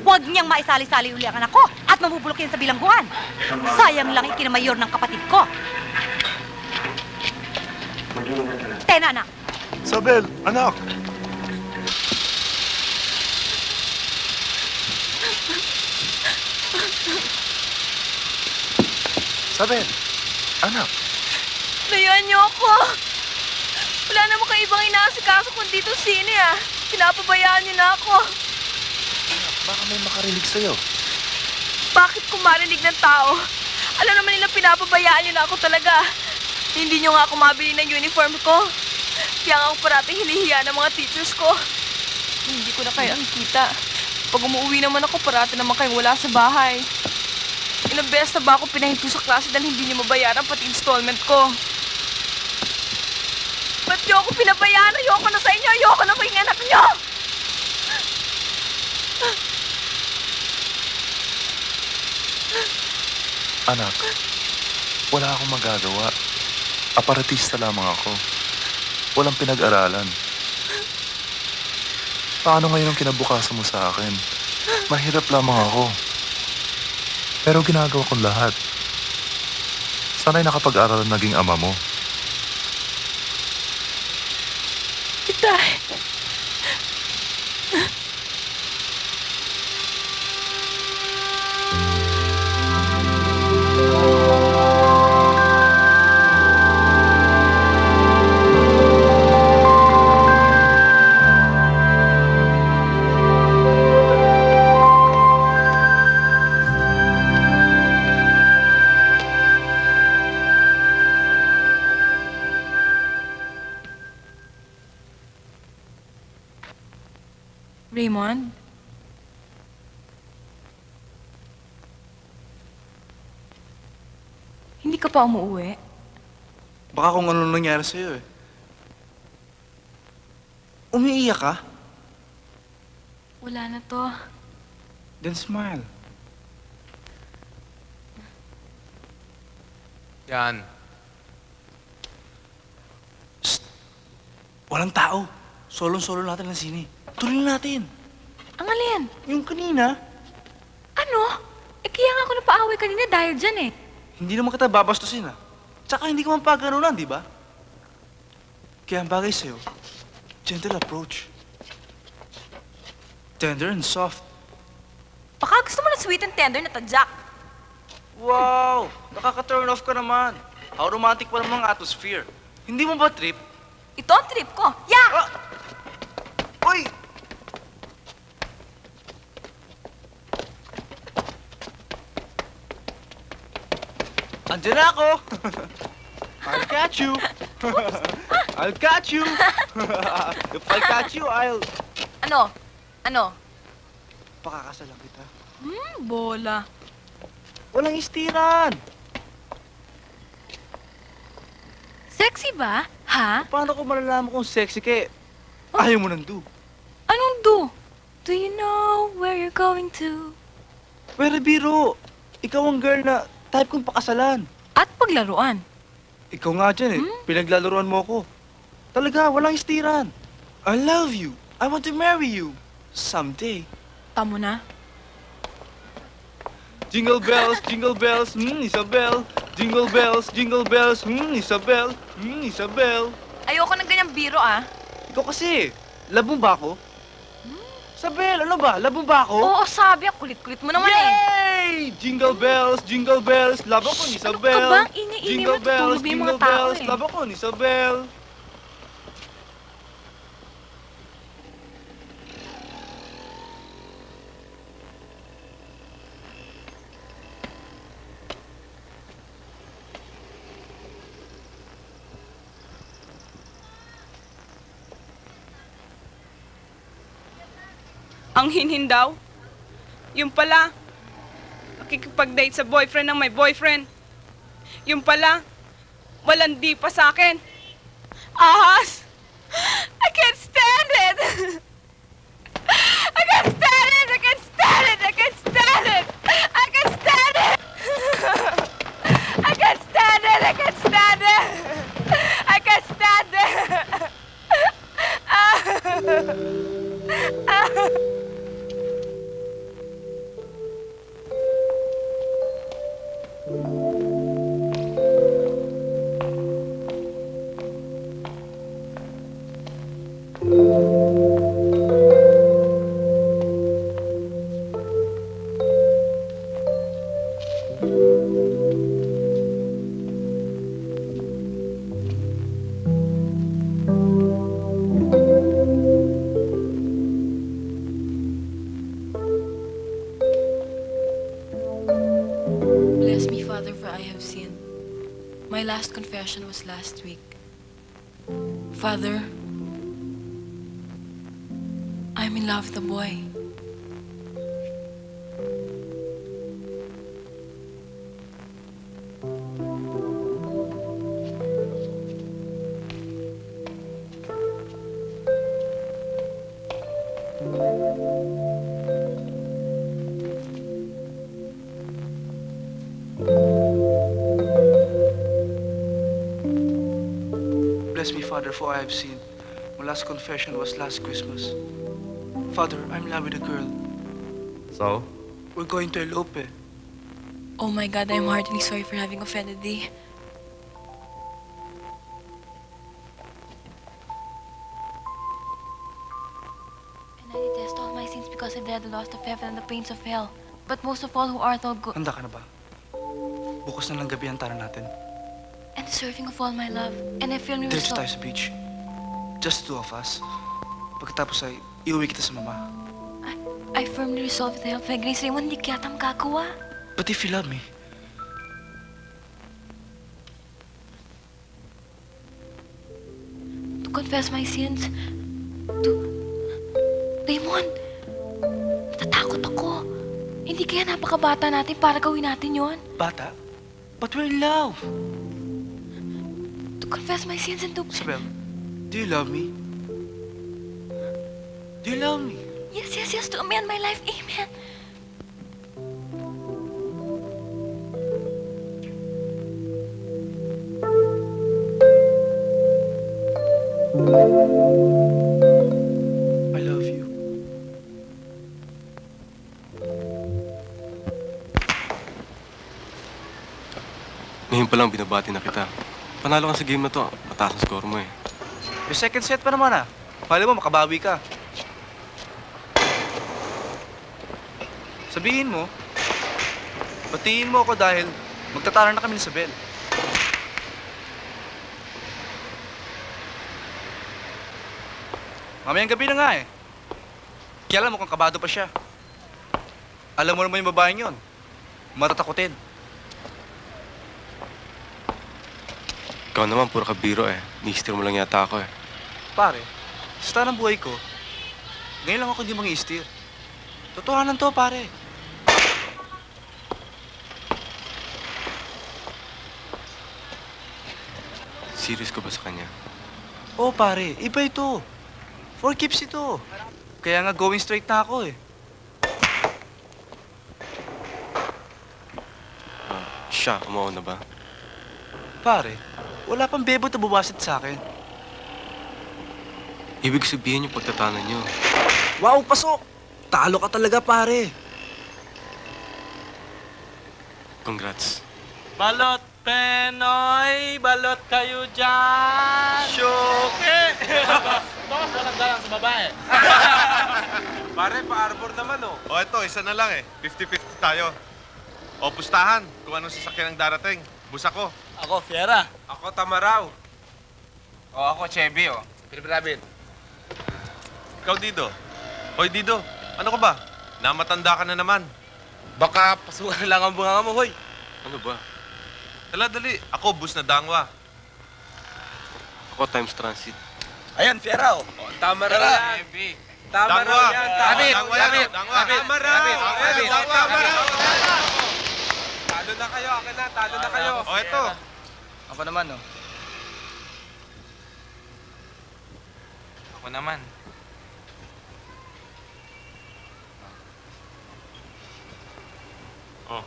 Huwag niyang maisali-sali uli ang anak ko at mabubulok yan sa bilangguan. Sayang lang ikinamayor ng kapatid ko. Tena, anak. Sabel, anak. Sabel, anak. Layuan niyo ako! Wala naman kayo ibang inaasikaso kundi dito sine ah. Pinapabayaan niyo na ako. Baka may makarinig sa'yo. Bakit kung marinig ng tao? Alam naman nila pinapabayaan niyo na ako talaga. Hindi niyo nga ako mabili ng uniform ko. Kaya nga ako parating hinihiya ng mga teachers ko. Hindi ko na kayo ang kita. Pag umuwi naman ako, parati naman kayo wala sa bahay. Ilang beses na ba ako pinahinto sa klase dahil hindi niyo mabayaran pati installment ko? Ba't niyo ako pinabayaan? Ayoko na sa inyo! Ayoko na maging anak niyo! Anak, wala akong magagawa. Aparatista lamang ako. Walang pinag-aralan. Paano ngayon ang kinabukasan mo sa akin? Mahirap lamang ako. Pero ginagawa kong lahat. Sana'y nakapag-aral naging ama mo. Itay! Raymond? Hindi ka pa umuwi? Baka kung ano nangyari sa'yo eh. Umiiyak ka? Wala na to. Then smile. Yan. Walang tao. Solong-solo natin ng sine. Tuloy natin. Ang alin? Yung kanina. Ano? Eh kaya nga ako napaaway kanina dahil dyan eh. Hindi naman kita babastusin, ah. Tsaka hindi ka man paganunan, di ba? Kaya ang bagay sa'yo, gentle approach. Tender and soft. Baka gusto mo na sweet and tender na tadyak. Wow! Nakaka-turn off ka naman. How romantic pa namang atmosphere. Hindi mo ba trip? Ito ang trip ko. Yeah! Uy! Andiyan na ako! I'll catch you! I'll catch you! If I catch you, I'll... Ano? Ano? Pakakasalan kita. Bola. Walang istiran! Sexy ba? Ha? Paano ko malalaman kung sexy ka ayaw mo nang do? Anong do? Do you know where you're going to? Pero biro, ikaw ang girl na type kong pakasalan. At paglaruan. Ikaw nga dyan pinaglalaruan mo ako. Talaga, walang istiran. I love you. I want to marry you. Someday. Tamo na. Jingle bells, Isabel. Jingle bells, Isabel. Isabel. Ayoko ng ganyang biro, ah. Ikaw kasi, love mo ba ako? Isabel, ano ba? Love mo ba ako? Oo, sabi. Ang kulit-kulit mo naman Yay! Jingle bells, love ako ni Isabel. Ano ka ba? Ingay-ingay mo, tutulog yung mga tao eh. Love ako ni Isabel. Ang hinhin daw. Yung pala, nakikipag-date sa boyfriend ng may boyfriend. Yung pala, walang di pa sa akin. Ahas! I can't stand it! I can't stand it! I can't stand it! I can't stand it! I can't stand it! I can't stand it! I can't stand it! I can't stand it! Bless me, Father, for I have sinned. My last confession was last week. Father, I'm in love with a boy. Bless me, Father, for I have sinned. My last confession was last Christmas. Father, I'm in love with a girl. So? We're going to elope. Oh my God, I'm heartily sorry for having offended thee. And I detest all my sins because I dread the loss of heaven and the pains of hell. But most of all, who art thou good Handa ka na ba? Bukas na lang gabi ang tara natin. and deserving of all my love. And I firmly Diretso tayo resolve. sa beach. Just the two of us. Pagkatapos ay iuwi kita sa mama. I firmly resolve with the help of my grace, Raymond, hindi kaya tayong gagawa. But if you love me, To confess my sins. Raymond, natatakot ako. Hindi kaya napakabata natin para gawin natin yon? bata, but we're in love. To confess my sins and to... Isabel, do you love me? Do you love me? Yes, yes, yes, to amend my life. Amen. I love you. Ngayon pa lang binabati na kita. Panalo ka sa game na to. Mataas ang score mo eh. Yung second set pa naman Mali mo, makabawi ka. Sabihin mo, batiin mo ako dahil magtatalo na kami ni Isabel. Mamayang gabi na nga Kaya alam mo kung kabado pa siya. Alam mo naman yung babaeng yun. Matatakotin. Ikaw naman, puro kabiro Ni-steer mo lang yata ako Pare, sa start ng buhay ko, ngayon lang ako hindi mang-i-steer. Totohanan to, pare. Serious ka ba sa kanya? Oo, pare. Iba ito. For keeps ito. Kaya nga going straight na ako Siya, umuuna ba? Pare, wala pang bebot na bumasit sa akin. Ibig sabihin yung pagtatanan nyo. Wow, pasok! Talo ka talaga, pare. Congrats. Balot, Penoy! Balot kayo dyan! Syoke! Boss, walang galang sa babae. Pare, pa-arbor naman O ito, isa na lang 50-50 tayo. O pustahan kung anong sasakyan ang darating. Busa ko. Ako, Fiera. Ako, Tamaraw. O ako, Chevy, Pilipilabit. Ikaw, Dido. Hoy, Dido. Ano ka ba? Namatanda ka na naman. Baka pasukan lang ang bunga mo, hoy. Ano ba? Dali. Ako, bus na dangwa. Ako, times transit. Ayan, Fiera, Tamaraw yan. Chevy. Tamaraw yan. Labit. Tamaraw. Talo na kayo, akin na. Talo na kayo. O, ito. Ako naman, Ako naman. Oh.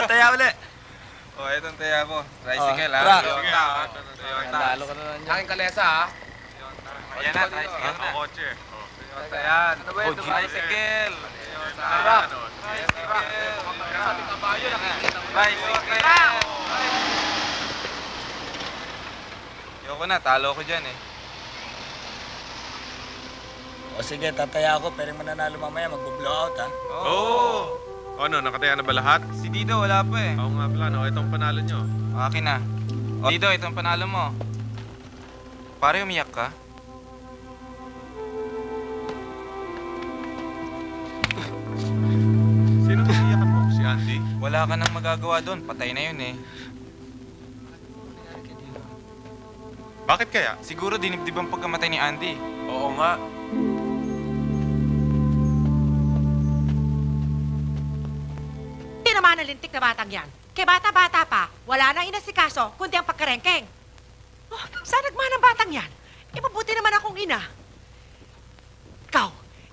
Taya uli. Itong taya mo. Tricycle, Talo ka na lang dyan. Aking kalesa, Ayan na, tricycle na. Kotse. Ayan. Ano ba ito? Tricycle. Tricycle. Ayoko na, talo ko dyan O sige, tataya ako, pero mananalo mamaya, magbo-blowout Oo. Ano, nakataya na ba lahat? Si Dido, wala pa Oo nga pala, no? Itong panalo nyo. Akin na. Dido, itong panalo mo. Pare, umiyak ka? Sino naiiyakan mo? Si Andy? Wala ka nang magagawa doon. Patay na yun Bakit kaya? Siguro dinibdib ang pagkamatay ni Andy. Oo nga. Hindi naman nalintik na batang yan. Kaya bata-bata pa, wala nang inasikaso, kundi ang pagkarengkeng. Oh, saan nagmana ang batang yan? Mabuti naman akong ina.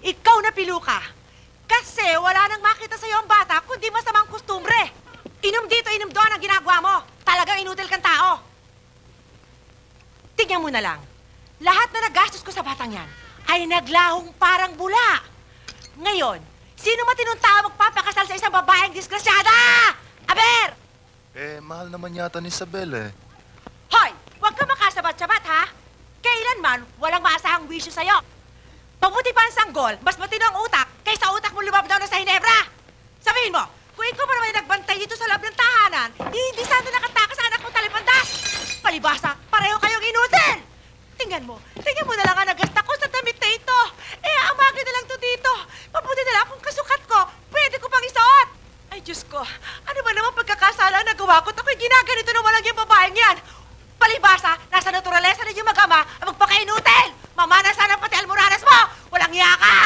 Ikaw na pilu ka. Kasi wala nang makita sa'yo ang bata, kundi masamang kustumbre. Inom dito, inom doon ang ginagawa mo. Talagang inutil kang tao. Tingnan mo na lang. Lahat na nagastos ko sa batang yan ay naglahong parang bula. Ngayon, sino matinong tao magpapakasal sa isang babaeng disgrasyada? Aber! Mahal naman yata ni Isabel Hoy! Huwag ka makasabat-sabat, ha? Kailanman, walang maasahang wisyo sa'yo. Mabuti pa ang sanggol, mas matino ang utak, kaysa utak mo lumabdaw na sa Hinebra. Sabihin mo, kung ikaw pa naman yung nagbantay dito sa loob ng tahanan, hindi sana nakatakas sa anak mong talipandas. Palibasa, pareho kayong inutil. Tingnan mo na lang ang nagasta ko sa damit na ito. Amagin na lang to dito. Mabuti na lang kung kasukat ko, pwede ko pang isuot. Ay, Diyos ko, ano ba naman pagkakasala ang nagawa ko at ako'y ginaganito na walang yung babaeng yan? Palibasa, nasa naturalesa na yung mag-ama ang magpakainutil. Mamana sana pati almoranas mo. Walang hiya ka.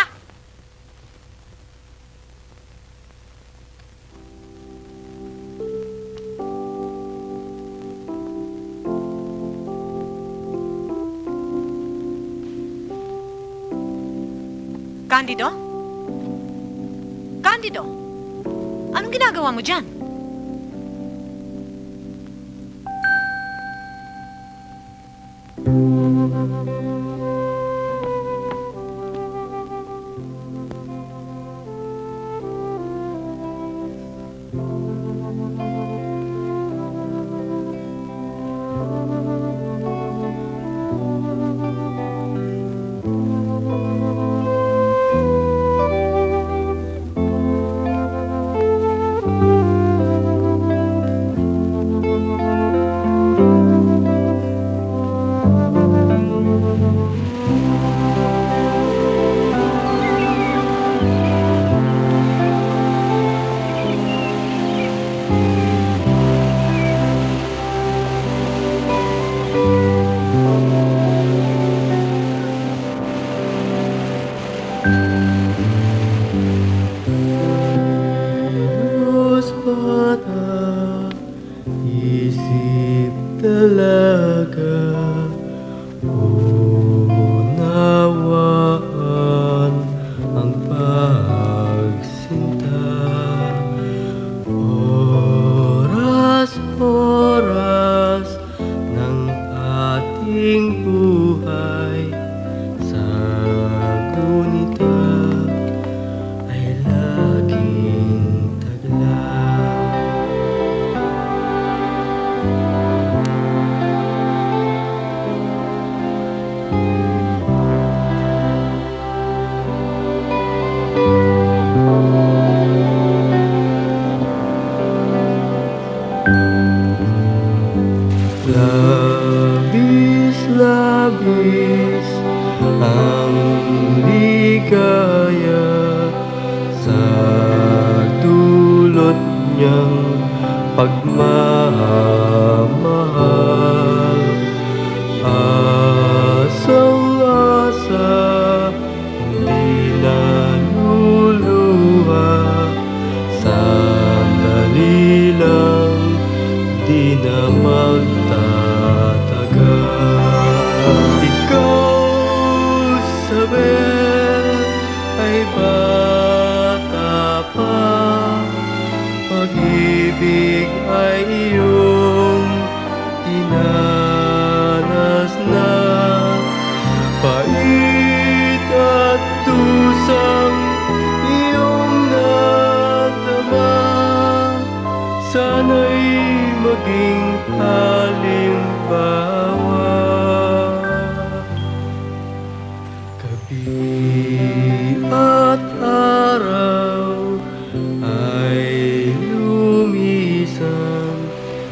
Candido? Candido? Anong ginagawa mo dyan? talaga unawaan ang pagsinta. Oras-oras ng ating buhay sa gunita ay laging taglay. Labis-labis ang ligaya sa dulot niyang pagmamahal. Asang-asa, hindi naluluha, sandali lang, di na magtatagal. Ikaw, Isabel, ay bata pa, pag-ibig ay iyong tinanas na. Pait at tusang iyong nadama, sana'y maging halimbawa. Gabi at araw ay lumisan,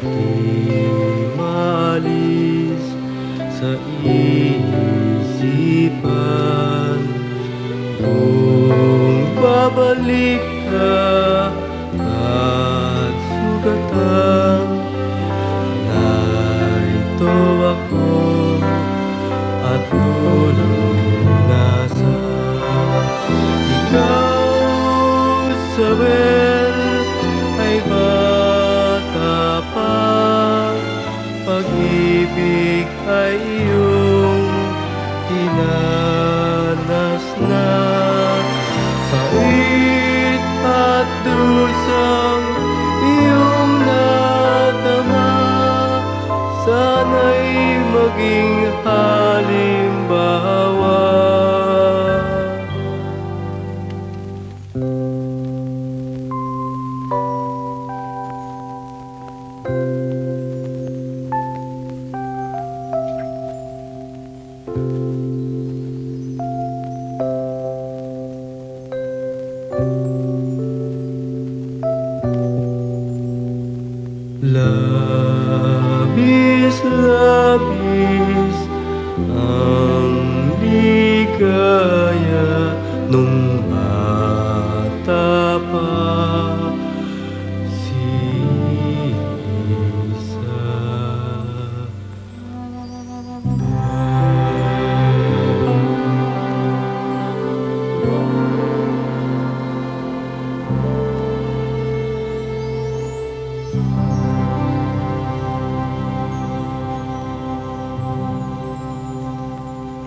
di malis sa isipan. Kung babalik ka at sugatan, narito ako at lulunasan. Ikaw, Isabel, ay bata pa, pag-ibig ay iyong tinanas na. Pait at dusang iyong nadama, sana'y maging halimbawa. Labis-labis ang ligaya nung bata pa si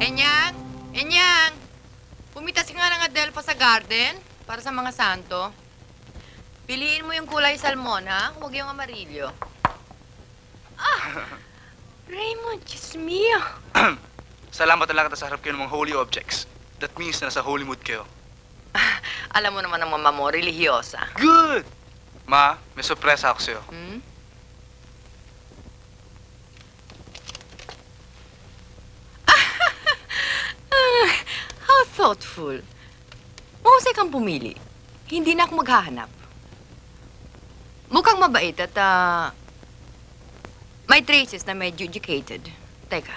Enyang! Enyang! Pumitas ka nga ng Adelpha sa garden para sa mga santo. Piliin mo yung kulay salmon, ha? Huwag yung amarillo. Raymond, Diyos mio. Salamat talaga sa harap kayo ng mga holy objects. That means na nasa holy mood kayo. Alam mo naman ang mama mo, religyosa. Good! Ma, may sorpresa ako sa'yo. Hmm? How thoughtful. Mahusay kang pumili. Hindi na ako maghahanap. Mukhang mabait at may traces na medyo educated. Teka.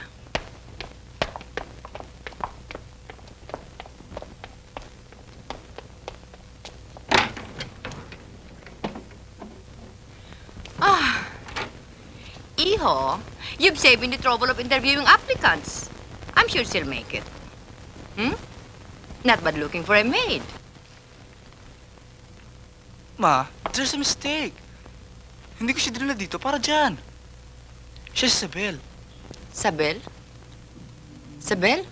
Iho, you've saved me the trouble of interviewing applicants. I'm sure she'll make it. Hmm? Not bad looking for a maid. Ma, there's a mistake. Hindi ko siya dinala dito para dyan. Siya si Isabel. Sabel? Sabel?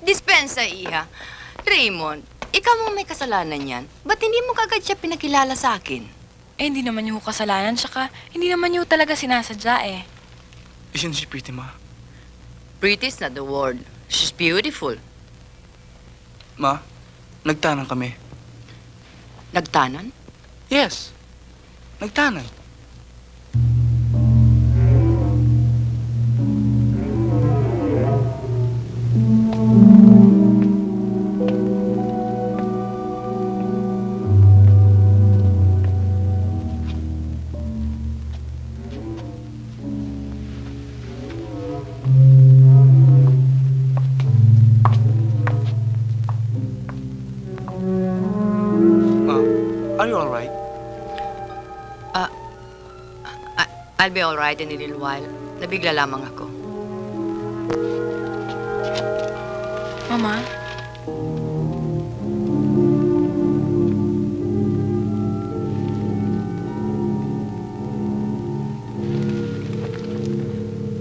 Dispensa, Iha. Raymond, ikaw mo may kasalanan yan. Ba't hindi mo kagad siya pinakilala sa akin? Eh, hindi naman niyo kasalanan, tsaka hindi naman niyo talaga sinasadya eh. Isn't she pretty, Ma? Pretty is not the word. She's beautiful. Ma, nagtanan kami. Nagtanan? Yes. Nagtanan. Are you alright? I'll be alright in a little while. Nabigla lamang ako. Mama?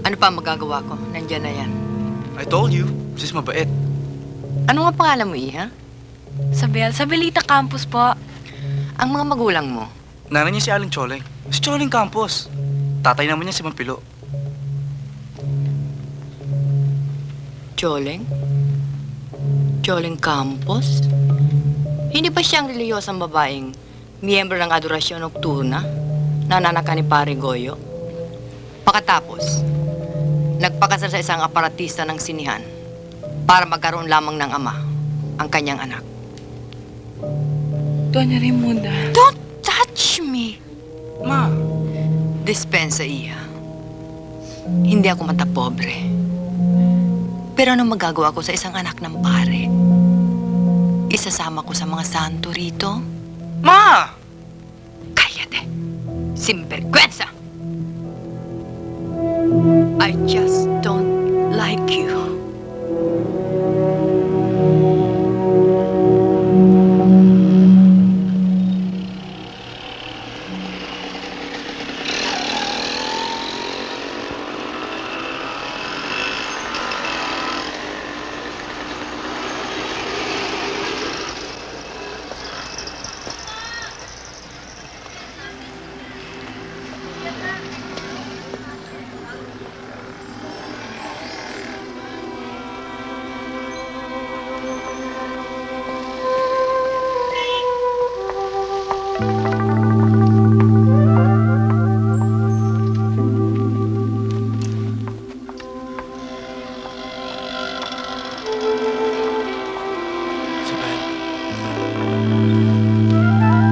Ano pa ang magagawa ko? Nandiyan na yan. I told you, sis mabait. Ano nga pangalan mo, Iha? Sabel, sa Belita Campus po. Ang mga magulang mo? Nanay niya si Aling Choleng. Si Choleng Campos. Tatay naman niya si Mampilo. Choleng? Choleng Campos? Hindi ba siyang reliyosang babaeng miyembro ng Adorasyon Nocturna? Nananaka ni Pare Goyo? Pakatapos, nagpakasal sa isang aparatista ng sinihan para magkaroon lamang ng ama ang kanyang anak. Doña Raimunda. Don't touch me! Ma! Dispensa, Iha. Hindi ako matapobre. Pero ano magagawa ko sa isang anak ng pare? Isasama ko sa mga santo rito? Ma! Cállate! Sinvergüenza! I just don't like you.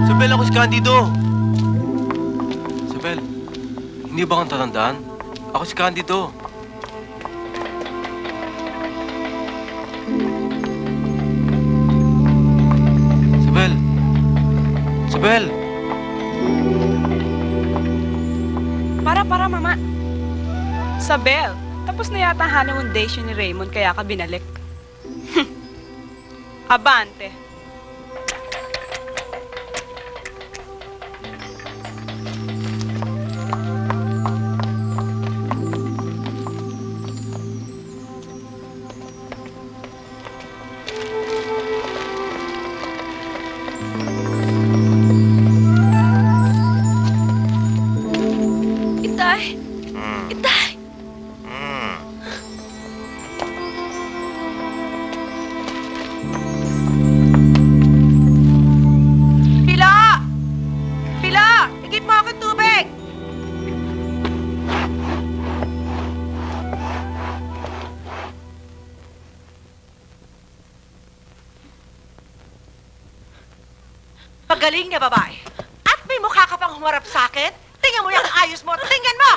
Isabel, ako si Candido. Isabel, hindi ba kang tatandaan? Ako si Candido. Isabel! Isabel! Para, Mama. Sabel, tapos na yata ang honeymoon days ni Raymond kaya ka binalik. Abante. Itay! Itay! Pila! Pila! Igip mo ako ng tubig! Pagaling niya, babae. At may mukha ka pang humarap sa akin? Tingnan mo yung ayos mo! Tingnan mo!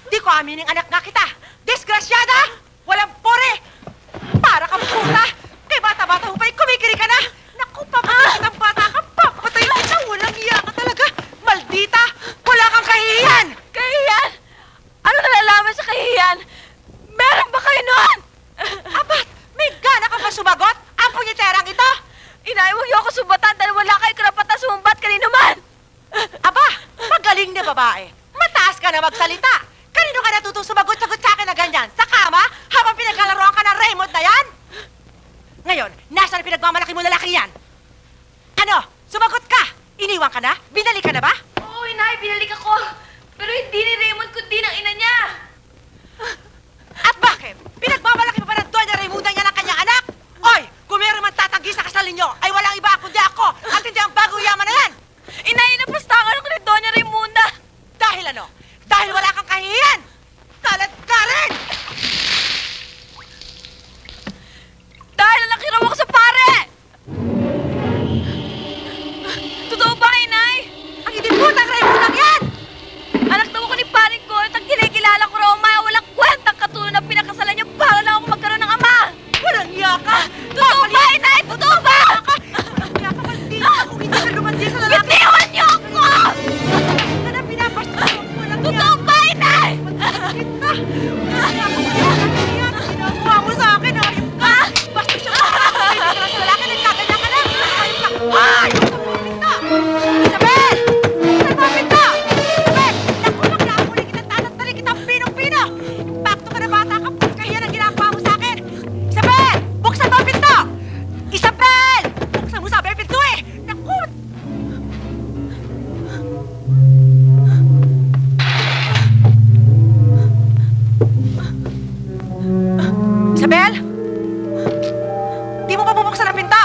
Di ko aminin anak nga kita! Disgrasyada! Walang pore! Para kang puta! Kay bata-bata mo pa'y kumikiri ka na! Naku, papatay ng bata ka! Papatay kita! Walang iya ka talaga! Maldita! Wala kang kahihiyan! Kahihiyan? Ano nalalaman sa kahihiyan? Meron ba kayo noon? Abat! May gana ka pa sumagot? Ang punyiterang ito! Inay, huwag niyo ako sumbatan dahil wala kayo karapatan sumumbat kanino man! Magaling na babae. Mataas ka na magsalita. Kanino ka natutong sumagot-sagot sa akin na ganyan? Sa kama? Habang pinaglalaroan ka ng Raymond na yan? Ngayon, nasaan ang pinagmamalaki mo lalaki yan? Ano? Sumagot ka! Iniwan ka na? Binalik ka na ba? Oo, inay, binalik ako. Pero hindi ni Raymond, kundi ng ina niya. At bakit? Pinagmamalaki mo pa ng Doña Raimundo niya ng kanyang anak? Oy! Kung meron man tatanggi sa kasal ninyo, ay walang iba kundi ako at hindi ang bagong yaman na yan! Inay, napastangan ako ni Doña Raimunda. Dahil ano? Dahil wala kang kahihiyan! Talat ka rin! Dahil lalaki raw ako sa pare! Totoo ba, inay? Ang idiputang Raimundang yan! Anak daw ako ni paring ko at ang kinikilala ko raw ang mga walang kwentang katulad na pinakasalan niyo para lang ako magkaroon ng ama! Walang iya ka! Totoo ba, inay? Totoo ba? Walang iya ka, maldita! Kung hindi ka lumandi sa lalaki... Bitiwan niyo ako! Ka na pinapastos mo! Walang iya Totoo ba, inay? Walang iya ka, yan! Ginagawa mo sa akin, ayop ka! Basta siya ka! Hindi ka na sa lalaki, nagkaganyan ka na! Ayop ka! Ay! Isabel! Isabel! Isabel! Naku, magkakamulit kitang tatat-tali kitang pinong-pino! Impacto ka na bata ka! Kahiyan ang ginagawa mo sa akin! Isabel! Buksan mo ang pinto! Isabel! Buksan mo sabi ang pinto eh! Naku! Isabel! Di mo pa bubuksan ang pinto!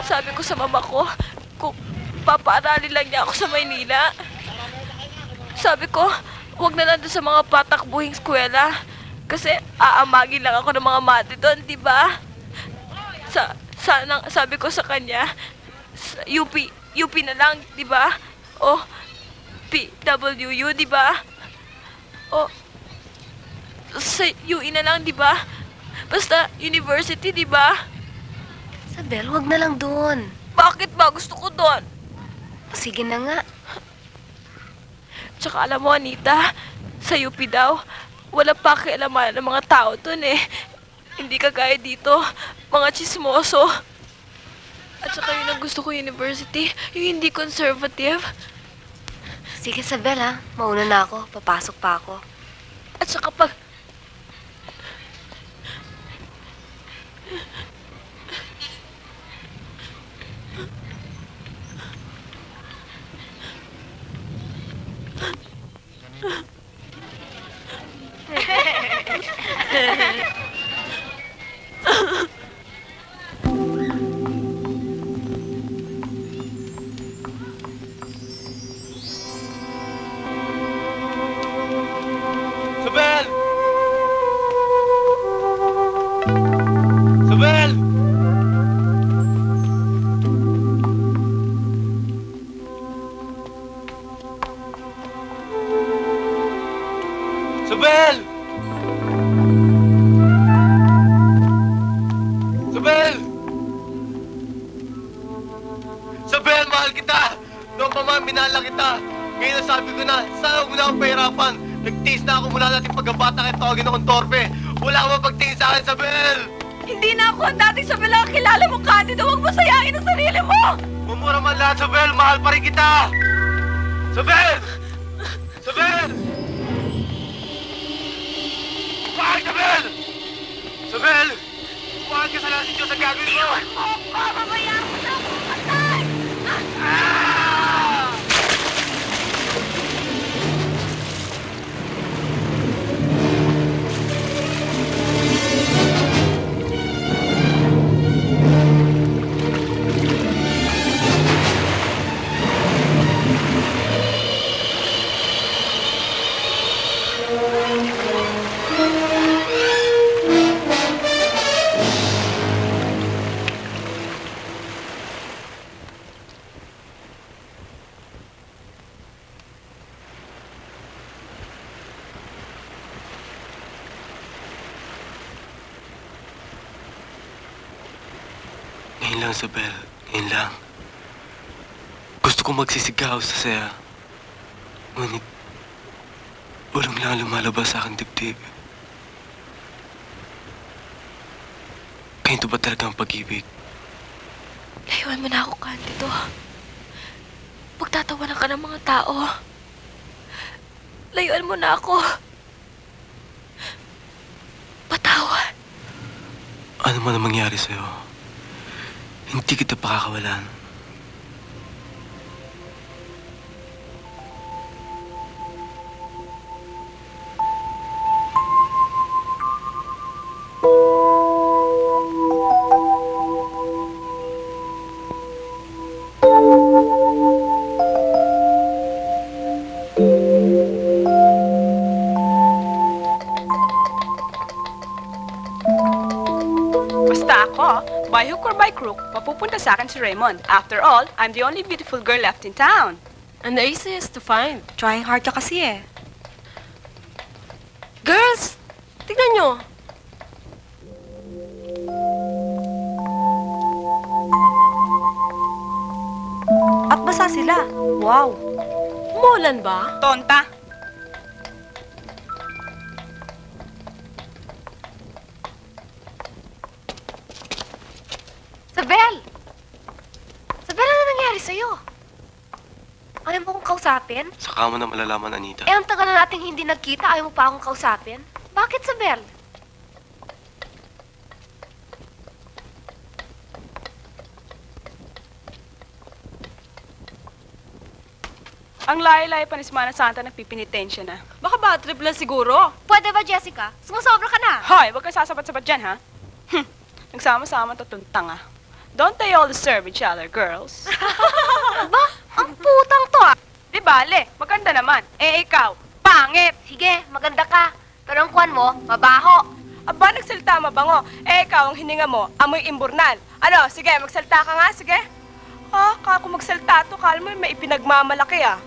Sabi ko sa mama ko, kung papaaralin lang niya ako sa Maynila. Sabi ko, huwag na lang doon sa mga patakbuhing eskwela. Kasi aamagin lang ako ng mga mati doon, di ba? Sabi ko sa kanya, UP na lang, di ba? O PWU, di ba? O sa UE na lang, di ba? Basta university, di ba? Isabel, huwag na lang doon. Bakit ba? Gusto ko doon. Sige na nga. Tsaka alam mo, Anita, sa UP daw, wala pa kialaman ng mga tao doon eh. Hindi kagaya dito, mga chismoso. At saka yun ang gusto ko university, yung hindi conservative. Sige, Isabel ha. Mauna na ako. Papasok pa ako. At saka pag... Sabel! Sabel! Sabel! Sabel! Sabel, mahal kita! Noong pa man, minahal kita. Ngayon nasabi ko na, sana huwag mo na akong pahirapan. Nagtiis na ako mula natin pagkabata kaya tawagin akong torpe. Wala ka mapagtingin sa akin, Sabel! Hindi na ako ang dating Sabel ang kilala mo, Candido. Huwag mo sayain ang sarili mo! Mumura man lahat, Sabel! Mahal pa rin kita! Sabel! Sabel! Mahal, Sabel! Sabel! Mahal ka sa lahat ng Diyos ang gagawin mo! Iwan mo ako! Mamaya ako na pumatay! Ngayon lang, Sabel. Ngayon lang. Gusto kong magsisigaw sa saya. Ngunit, walang lang lumalabas sa aking dibdib. Ganito ba talaga ang pag-ibig? Layuan mo na ako, Candido. Pagtatawanan ka ng mga tao. Layuan mo na ako. Patawad. Ano man ang mangyari sa'yo, hindi kita pakakawalan. Basta ako, by hook or by crook, mapupunta sa akin si Raymond. After all, I'm the only beautiful girl left in town. And the easiest to find. Trying hard ka kasi eh. Girls, tignan nyo. At basa sila. Wow. Umulan ba? Tonta. Sabel! Sabel, ano nangyari sa'yo? Ayaw mo akong kausapin? Saka mo na malalaman, Anita. Eh, ang tagal na nating hindi nagkita, ayaw mo pa akong kausapin? Bakit, Sabel? Ang layo-layo pa ni Semana Santa nagpipinitensya na. Baka bad trip lang siguro. Pwede ba, Jessica? Sumusobra ka na. Hoy, huwag kang sasabat-sabat dyan, ha? Nagsama-sama tatlong tanga. Don't they all deserve each other, girls? Ba? Ang putang to, ah. Di bale, maganda naman. Eh, ikaw, pangit! Sige, maganda ka. Pero ang kwan mo, mabaho. Aba, nagsalita mabango. Eh, ikaw, ang hininga mo, amoy imburnal. Ano, sige, magsalita ka nga, sige. Ah, kako magsalita to, kala mo may ipinagmamalaki, ah.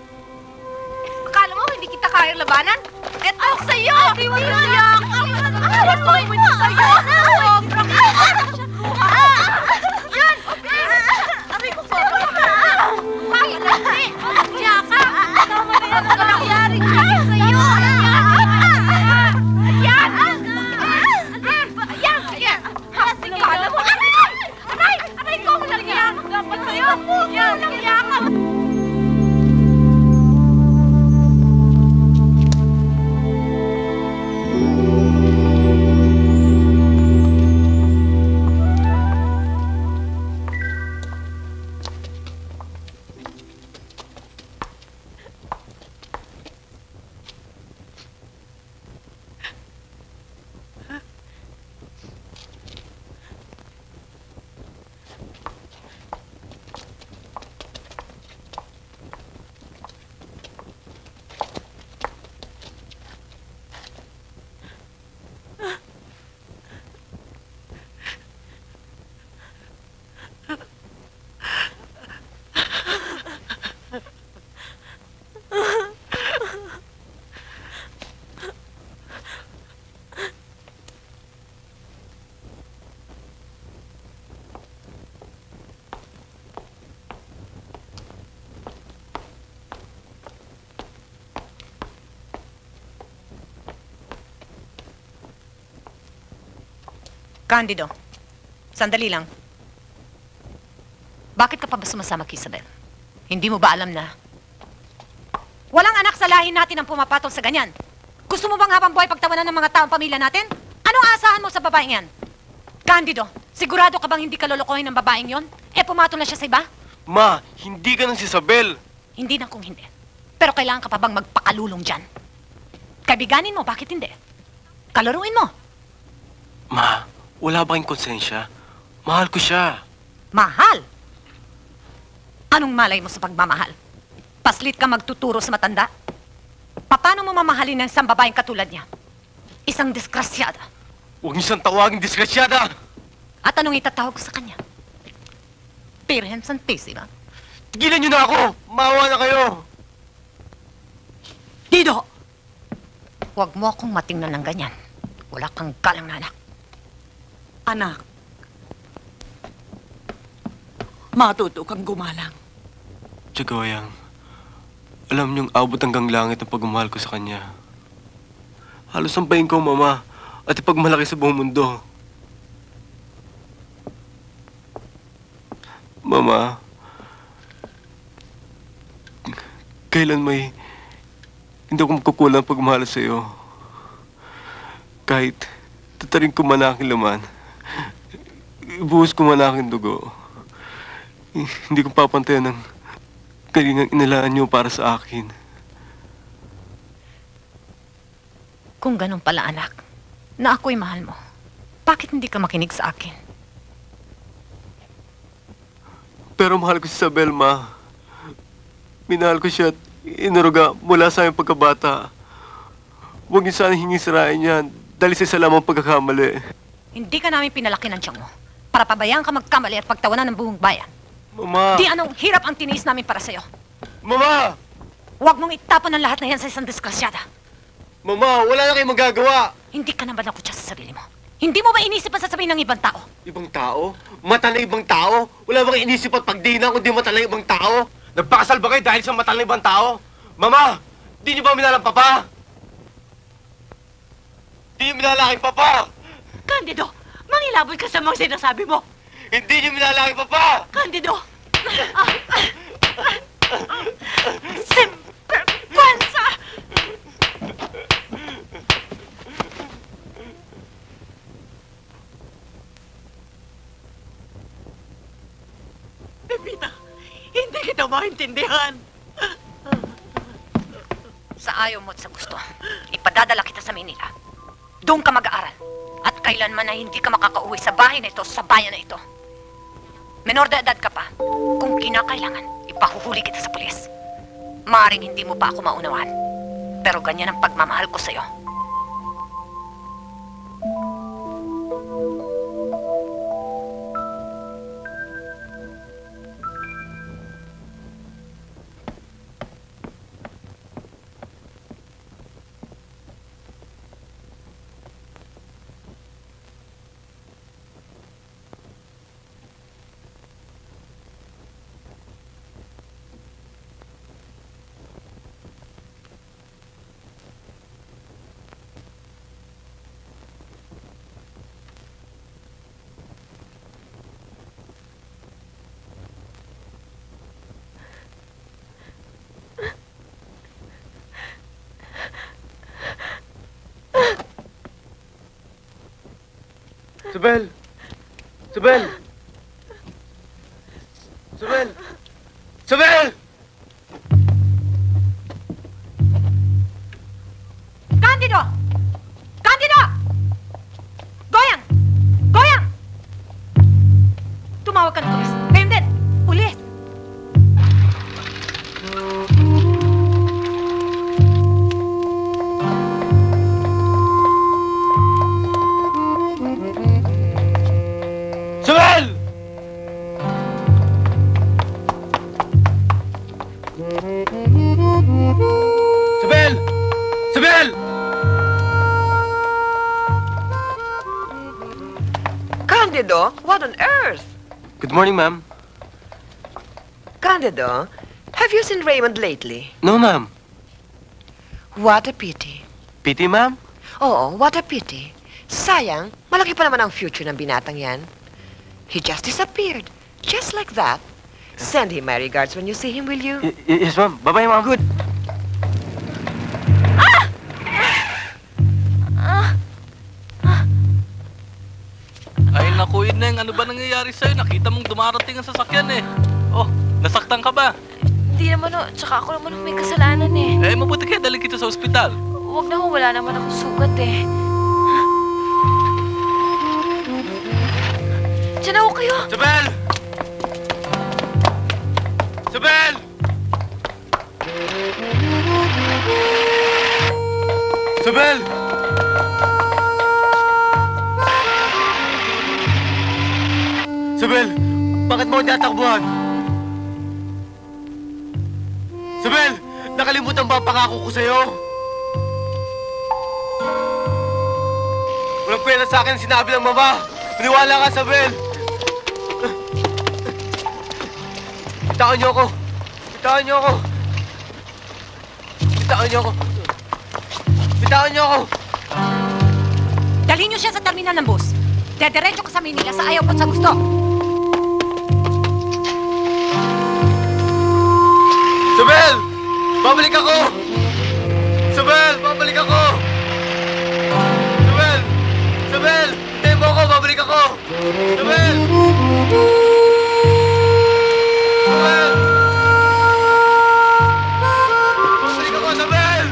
Akala mo, hindi kita kayang labanan? Get out sa'yo! Iwan mo siya! Iwan mo sa'yo! Sobra ka! Yan! Aray ko, sobra ka! Bakit hindi? Diya ka! Tama na yan! Ano nangyari sa'yo? Yan! Yan! Yan! Akala mo, aray! Aray! Aray ko! Walang yakap dapat sa'yo! Yan! Walang yakap! Candido, sandali lang. Bakit ka pa ba sumasama kay Isabel? Hindi mo ba alam na walang anak sa lahi natin ang pumapatol sa ganyan? Gusto mo bang habang buhay pagtawanan ng mga taong pamilya natin? Anong aasahan mo sa babaeng yan? Candido, sigurado ka bang hindi ka lolokohin ng babaeng yon? Pumatol na siya sa iba? Ma, hindi ka ng si Isabel. Hindi na kung hindi. Pero kailangan ka pa bang magpakalulong dyan? Kaibiganin mo, bakit hindi? Kalaruin mo. Ma, wala ba kayong konsensya? Mahal ko siya. Mahal? Anong malay mo sa pagmamahal? Paslit ka magtuturo sa matanda? Paano mo mamahalin ng isang babaeng katulad niya? Isang disgrasyada. Huwag niyo siyang tawaging disgrasyada. At anong itatawag ko sa kanya? Virgen Santissima. Tigilan niyo na ako! Maawa na kayo! Dido! Huwag mo akong matingnan ng ganyan. Wala kang galang na anak. Anak, matuto kang gumalang. Tsagoyang, alam niyong abot hanggang langit ang pagmamahal ko sa kanya. Halos sampayin ko, Mama, at ipagmalaki sa buong mundo. Mama, kailan may hindi ako magkukulang pagmahal sa iyo. Kahit tatarin ko man aking laman, ibuhos ko man aking dugo, hindi ko papantayan ng kalingang inalaan niyo para sa akin. Kung ganun pala, anak, na ako'y mahal mo, bakit hindi ka makinig sa akin? Pero mahal ko si Isabel, Ma. Minahal ko siya at inuruga mula sa aming pagkabata. Huwag niyo sana hingin sirain yan dahil sa isa lamang pagkakamali. Hindi ka namin pinalaki ng tiyang mo para pabayaan ka magkamali at pagtawanan ng buong bayan. Mama! Di anong hirap ang tiniis namin para sa'yo. Mama! Huwag mong itapon ang lahat na yan sa isang disgrasyada. Mama, wala na kayong magagawa! Hindi ka naman nakutya sa sarili mo. Hindi mo ba inisip ang sasabihin ng ibang tao? Ibang tao? Mata ng ibang tao? Wala bang inisip at pagdina kundi mata ng ibang tao? Nagpakasal ba kayo dahil sa mata ng ibang tao? Mama! Di niyo ba minahal ang papa? Di niyo minahal aking papa! Candido, mangilaboy ka sa mga sinasabi mo. Hindi niyo minahal aking papa! Candido! Sinvergüenza! Pepita, hindi kita maintindihan. Sa ayaw mo at sa gusto, ipadadala kita sa Manila. Doon ka mag-aaral. At kailanman na hindi ka makakauwi sa bahay na ito, sa bayan na ito. Menor de edad ka pa. Kung kinakailangan, ipahuhuli kita sa pulis. Maaring hindi mo pa ako maunawaan. Pero ganyan ang pagmamahal ko sa'yo. Isabel! Isabel! Isabel! Isabel! Candido! Candido! Goyang! Goyang! Tumawag ka ng pulis. Ngayon din, pulis! Isabel! Isabel! Isabel! Candido, what on earth? Good morning, ma'am. Candido, have you seen Raymond lately? No, ma'am. What a pity. Pity, ma'am? Oh, what a pity. Sayang, malaki pa naman ang future ng binatang yan. He just disappeared. Just like that. Send him my regards when you see him, will you? Yes, ma'am. Bye-bye, ma'am. Good. Ay naku, Ineng, ano ba nangyayari sa'yo? Nakita mong dumarating ang sasakyan eh. Oh, nasaktan ka ba? Hindi naman o, tsaka ako naman ang may kasalanan eh. Eh, mabuti kaya dali kita sa ospital. Huwag na ho, wala naman akong sugat eh. Diyan na ho kayo! Isabel! Isabel! Isabel! Isabel! Bakit mo tinatakbuhan? Isabel! Nakalimutan ba ang pangako ko sa'yo? Walang pera sa akin sinabi ng mama. Maniwala ka, Isabel! Bitawan niyo ako! Bitawan niyo ako! Bitawan niyo ako! Bitawan niyo ako! Dalhin niyo siya sa terminal ng bus. Dediretso ka sa Manila sa ayaw at sa gusto. Isabel! Babalik ako! Isabel! Babalik ako! Isabel! Isabel! Hintayin mo ako! Babalik ako! Isabel! Isabel! Babalik ako, Isabel!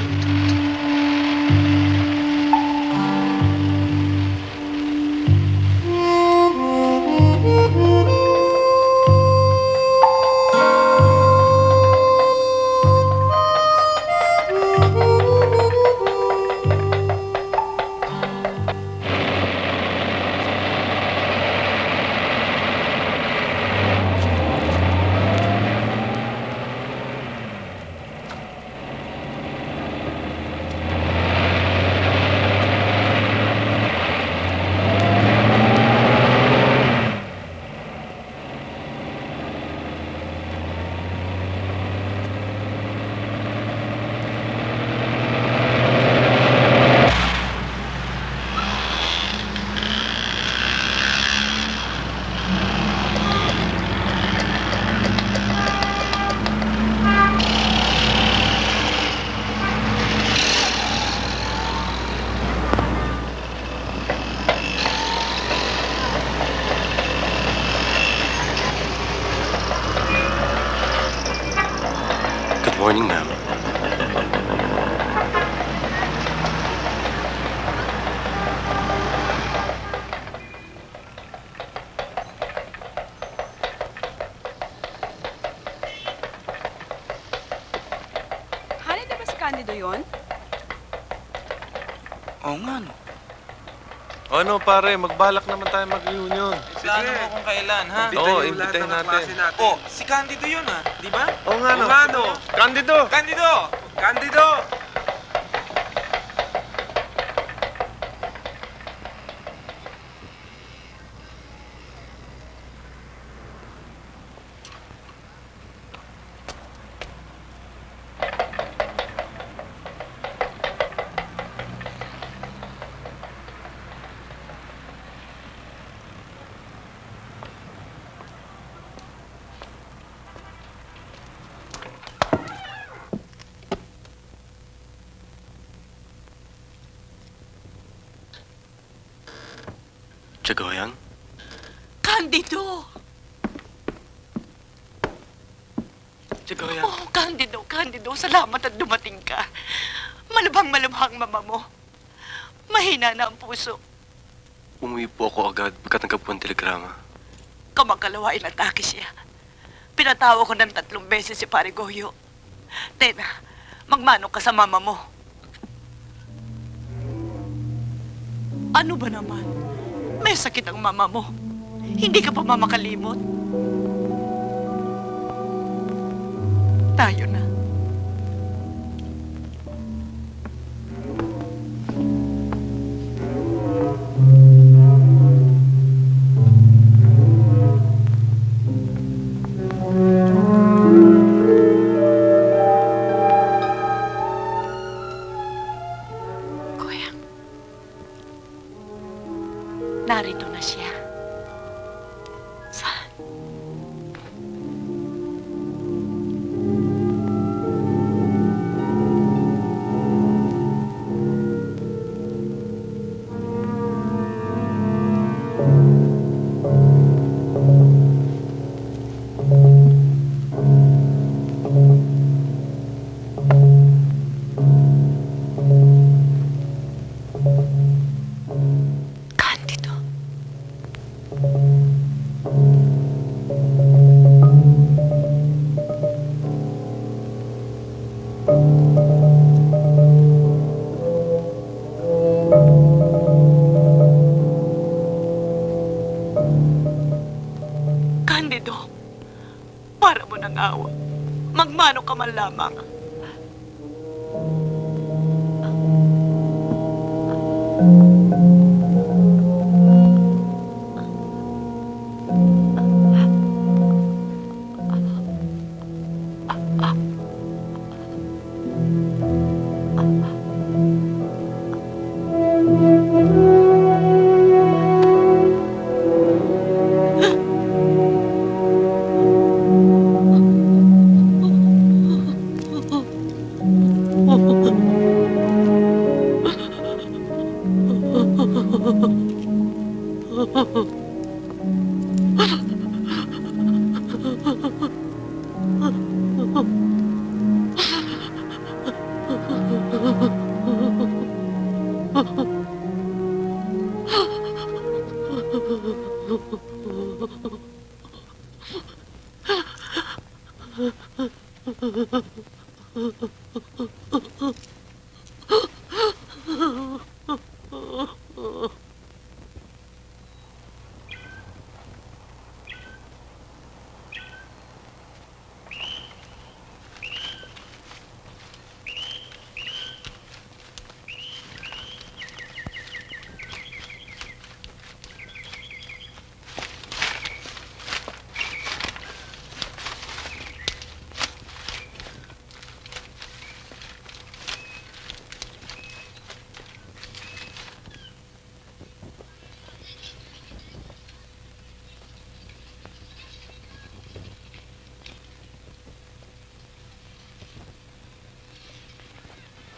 Good morning, ma'am. Hani, di ba si Candido yun? Oo nga, no. Ano pare, magbalak naman tayo mag-reunion. Plano mo kung kailan, ha? Oo, imbitahin natin. Oh, si Candido yun, ha? Di ba? Oo nga, no. Candido! Candido! Candido! Jagoyang? Candido! Jagoyang? Oh, Candido, salamat at dumating ka. Malubhang mama mo. Mahina na ang puso. Umuwi po ako agad pagkatanggap ko ng telegrama. Kamakalawa inatake siya. Pinatawa ko ng 3 beses si Pare Goyo. Tena, magmanong ka sa mama mo. Ano ba naman? May sakit ang mama mo. Hindi ka pa mamakalimot. Tayo na. Magmano ka man lamang.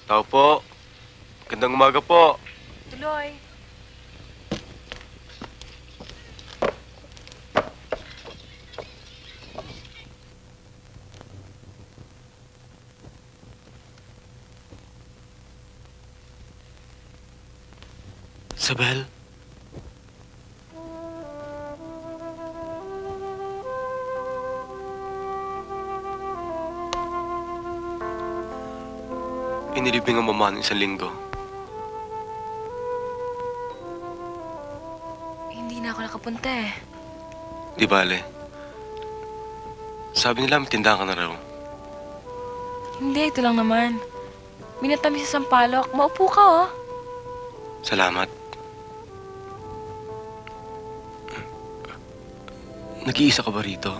Tao po. Gandang umaga po. Tuloy. Isabel? Inilibing ang mama ng isang linggo. Hindi na ako nakapunta eh. Di bale. Sabi nila may tindahan ka na raw. Hindi, ito lang naman. Minatamis sa Sampalok. Maupo ka oh. Salamat. Nag-iisa ka ba rito?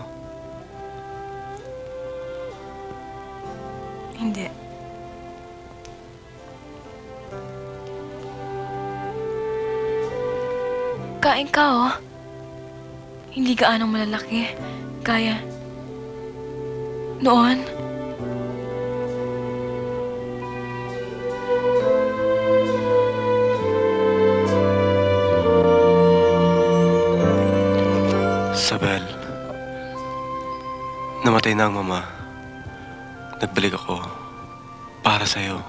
Hindi. Kain ka oh. Hindi gaanong malalaki. Kaya noon. Isabel, namatay na ang mama. Nagbalik ako para sa'yo.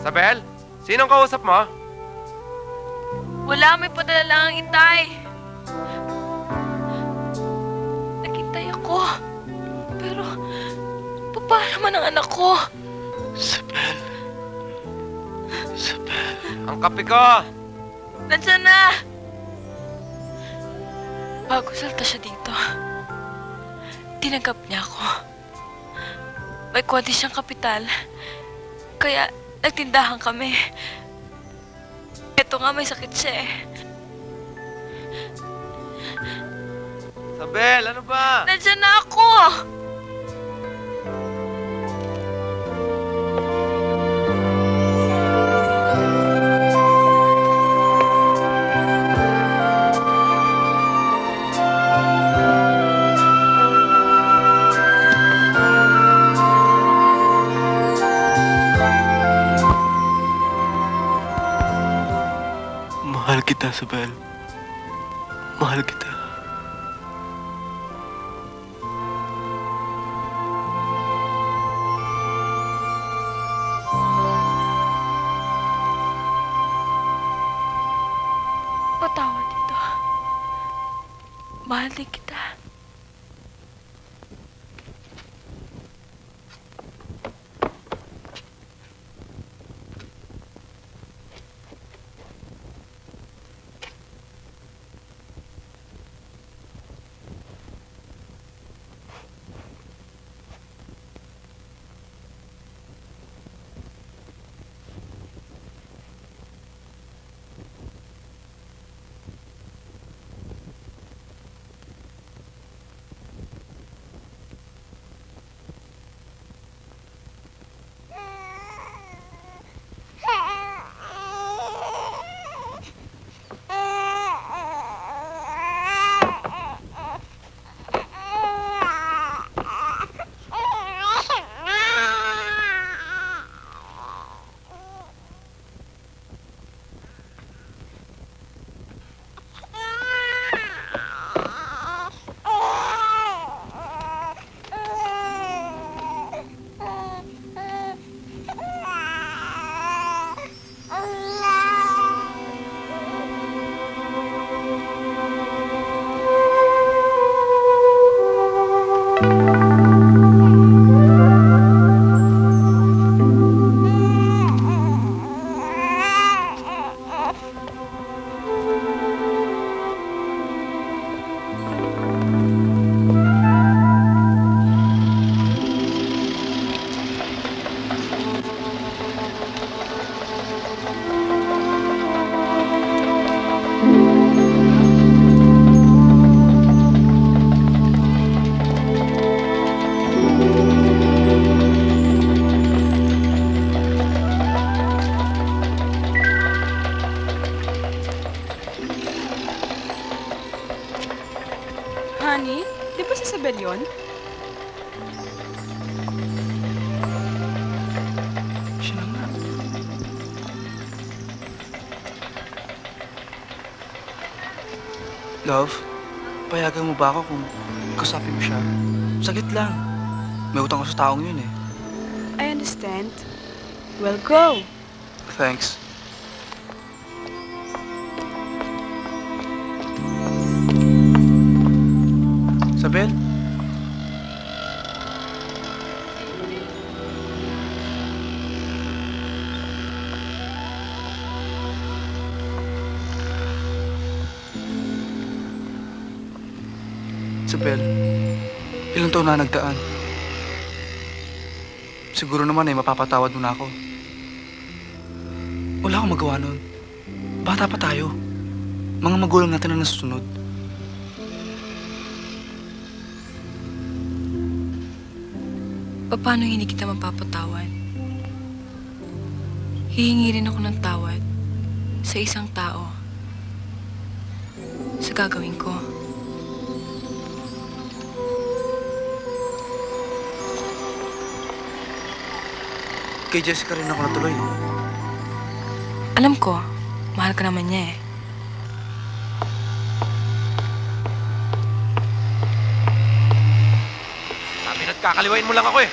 Isabel? Sinong kausap mo? Wala, may padala lang ang itay. Nakitay ako. Pero, paano naman ang anak ko? Isabel. Isabel. Ang kape ko! Nandiyan na! Bago salta siya dito, tinanggap niya ako. May konti siyang kapital, kaya nagtindahan kami. Ito nga, may sakit siya eh. Isabel, ano ba? Nandiyan na ako! Mahal kita, Isabel. Mahal kita. Minahali kita. Honey, di ba si Isabel yun? Siya nga. Love, payagan mo ba ako kung kausapin mo siya? Saglit lang. May utang ko sa taong yun eh. I understand. Well, go. Thanks. Isabel? Isabel, ilang taon na nagdaan? Siguro naman ay mapapatawad mo na ako. Wala akong magawa nun. Bata pa tayo. Mga magulang natin na nasusunod. Paano hindi kita mapapatawad? Hihingi rin ako ng tawad sa isang tao sa gagawin ko. Kay Jessica rin ako natuloy. Alam ko, mahal ka naman niya eh. Sabi nagkakaliwain mo lang ako eh.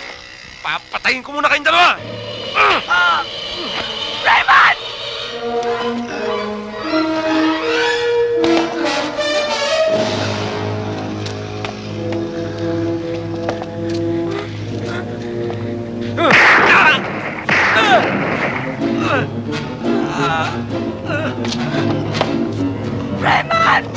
Papatayin ko muna kayong dalawa! Raymond! Raymond!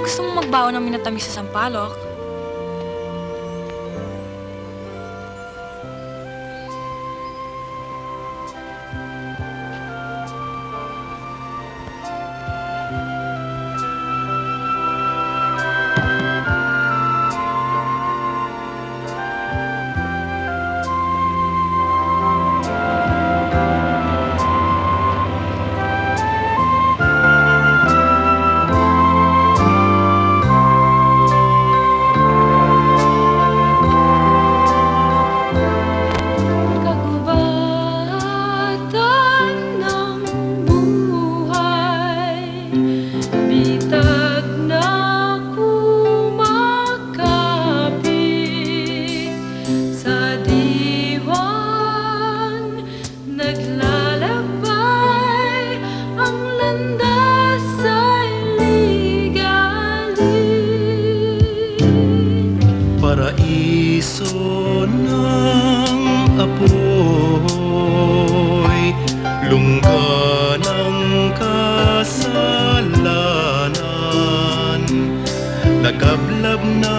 gusto mong magbaon ng minatamis sa sampalok, kagubatan ng buhay, bitag na kumakapit sa diwan, naglalakbay ang landas ay ligalig. Paraiso ng apoy, lungga ng kasalanan, nagablab na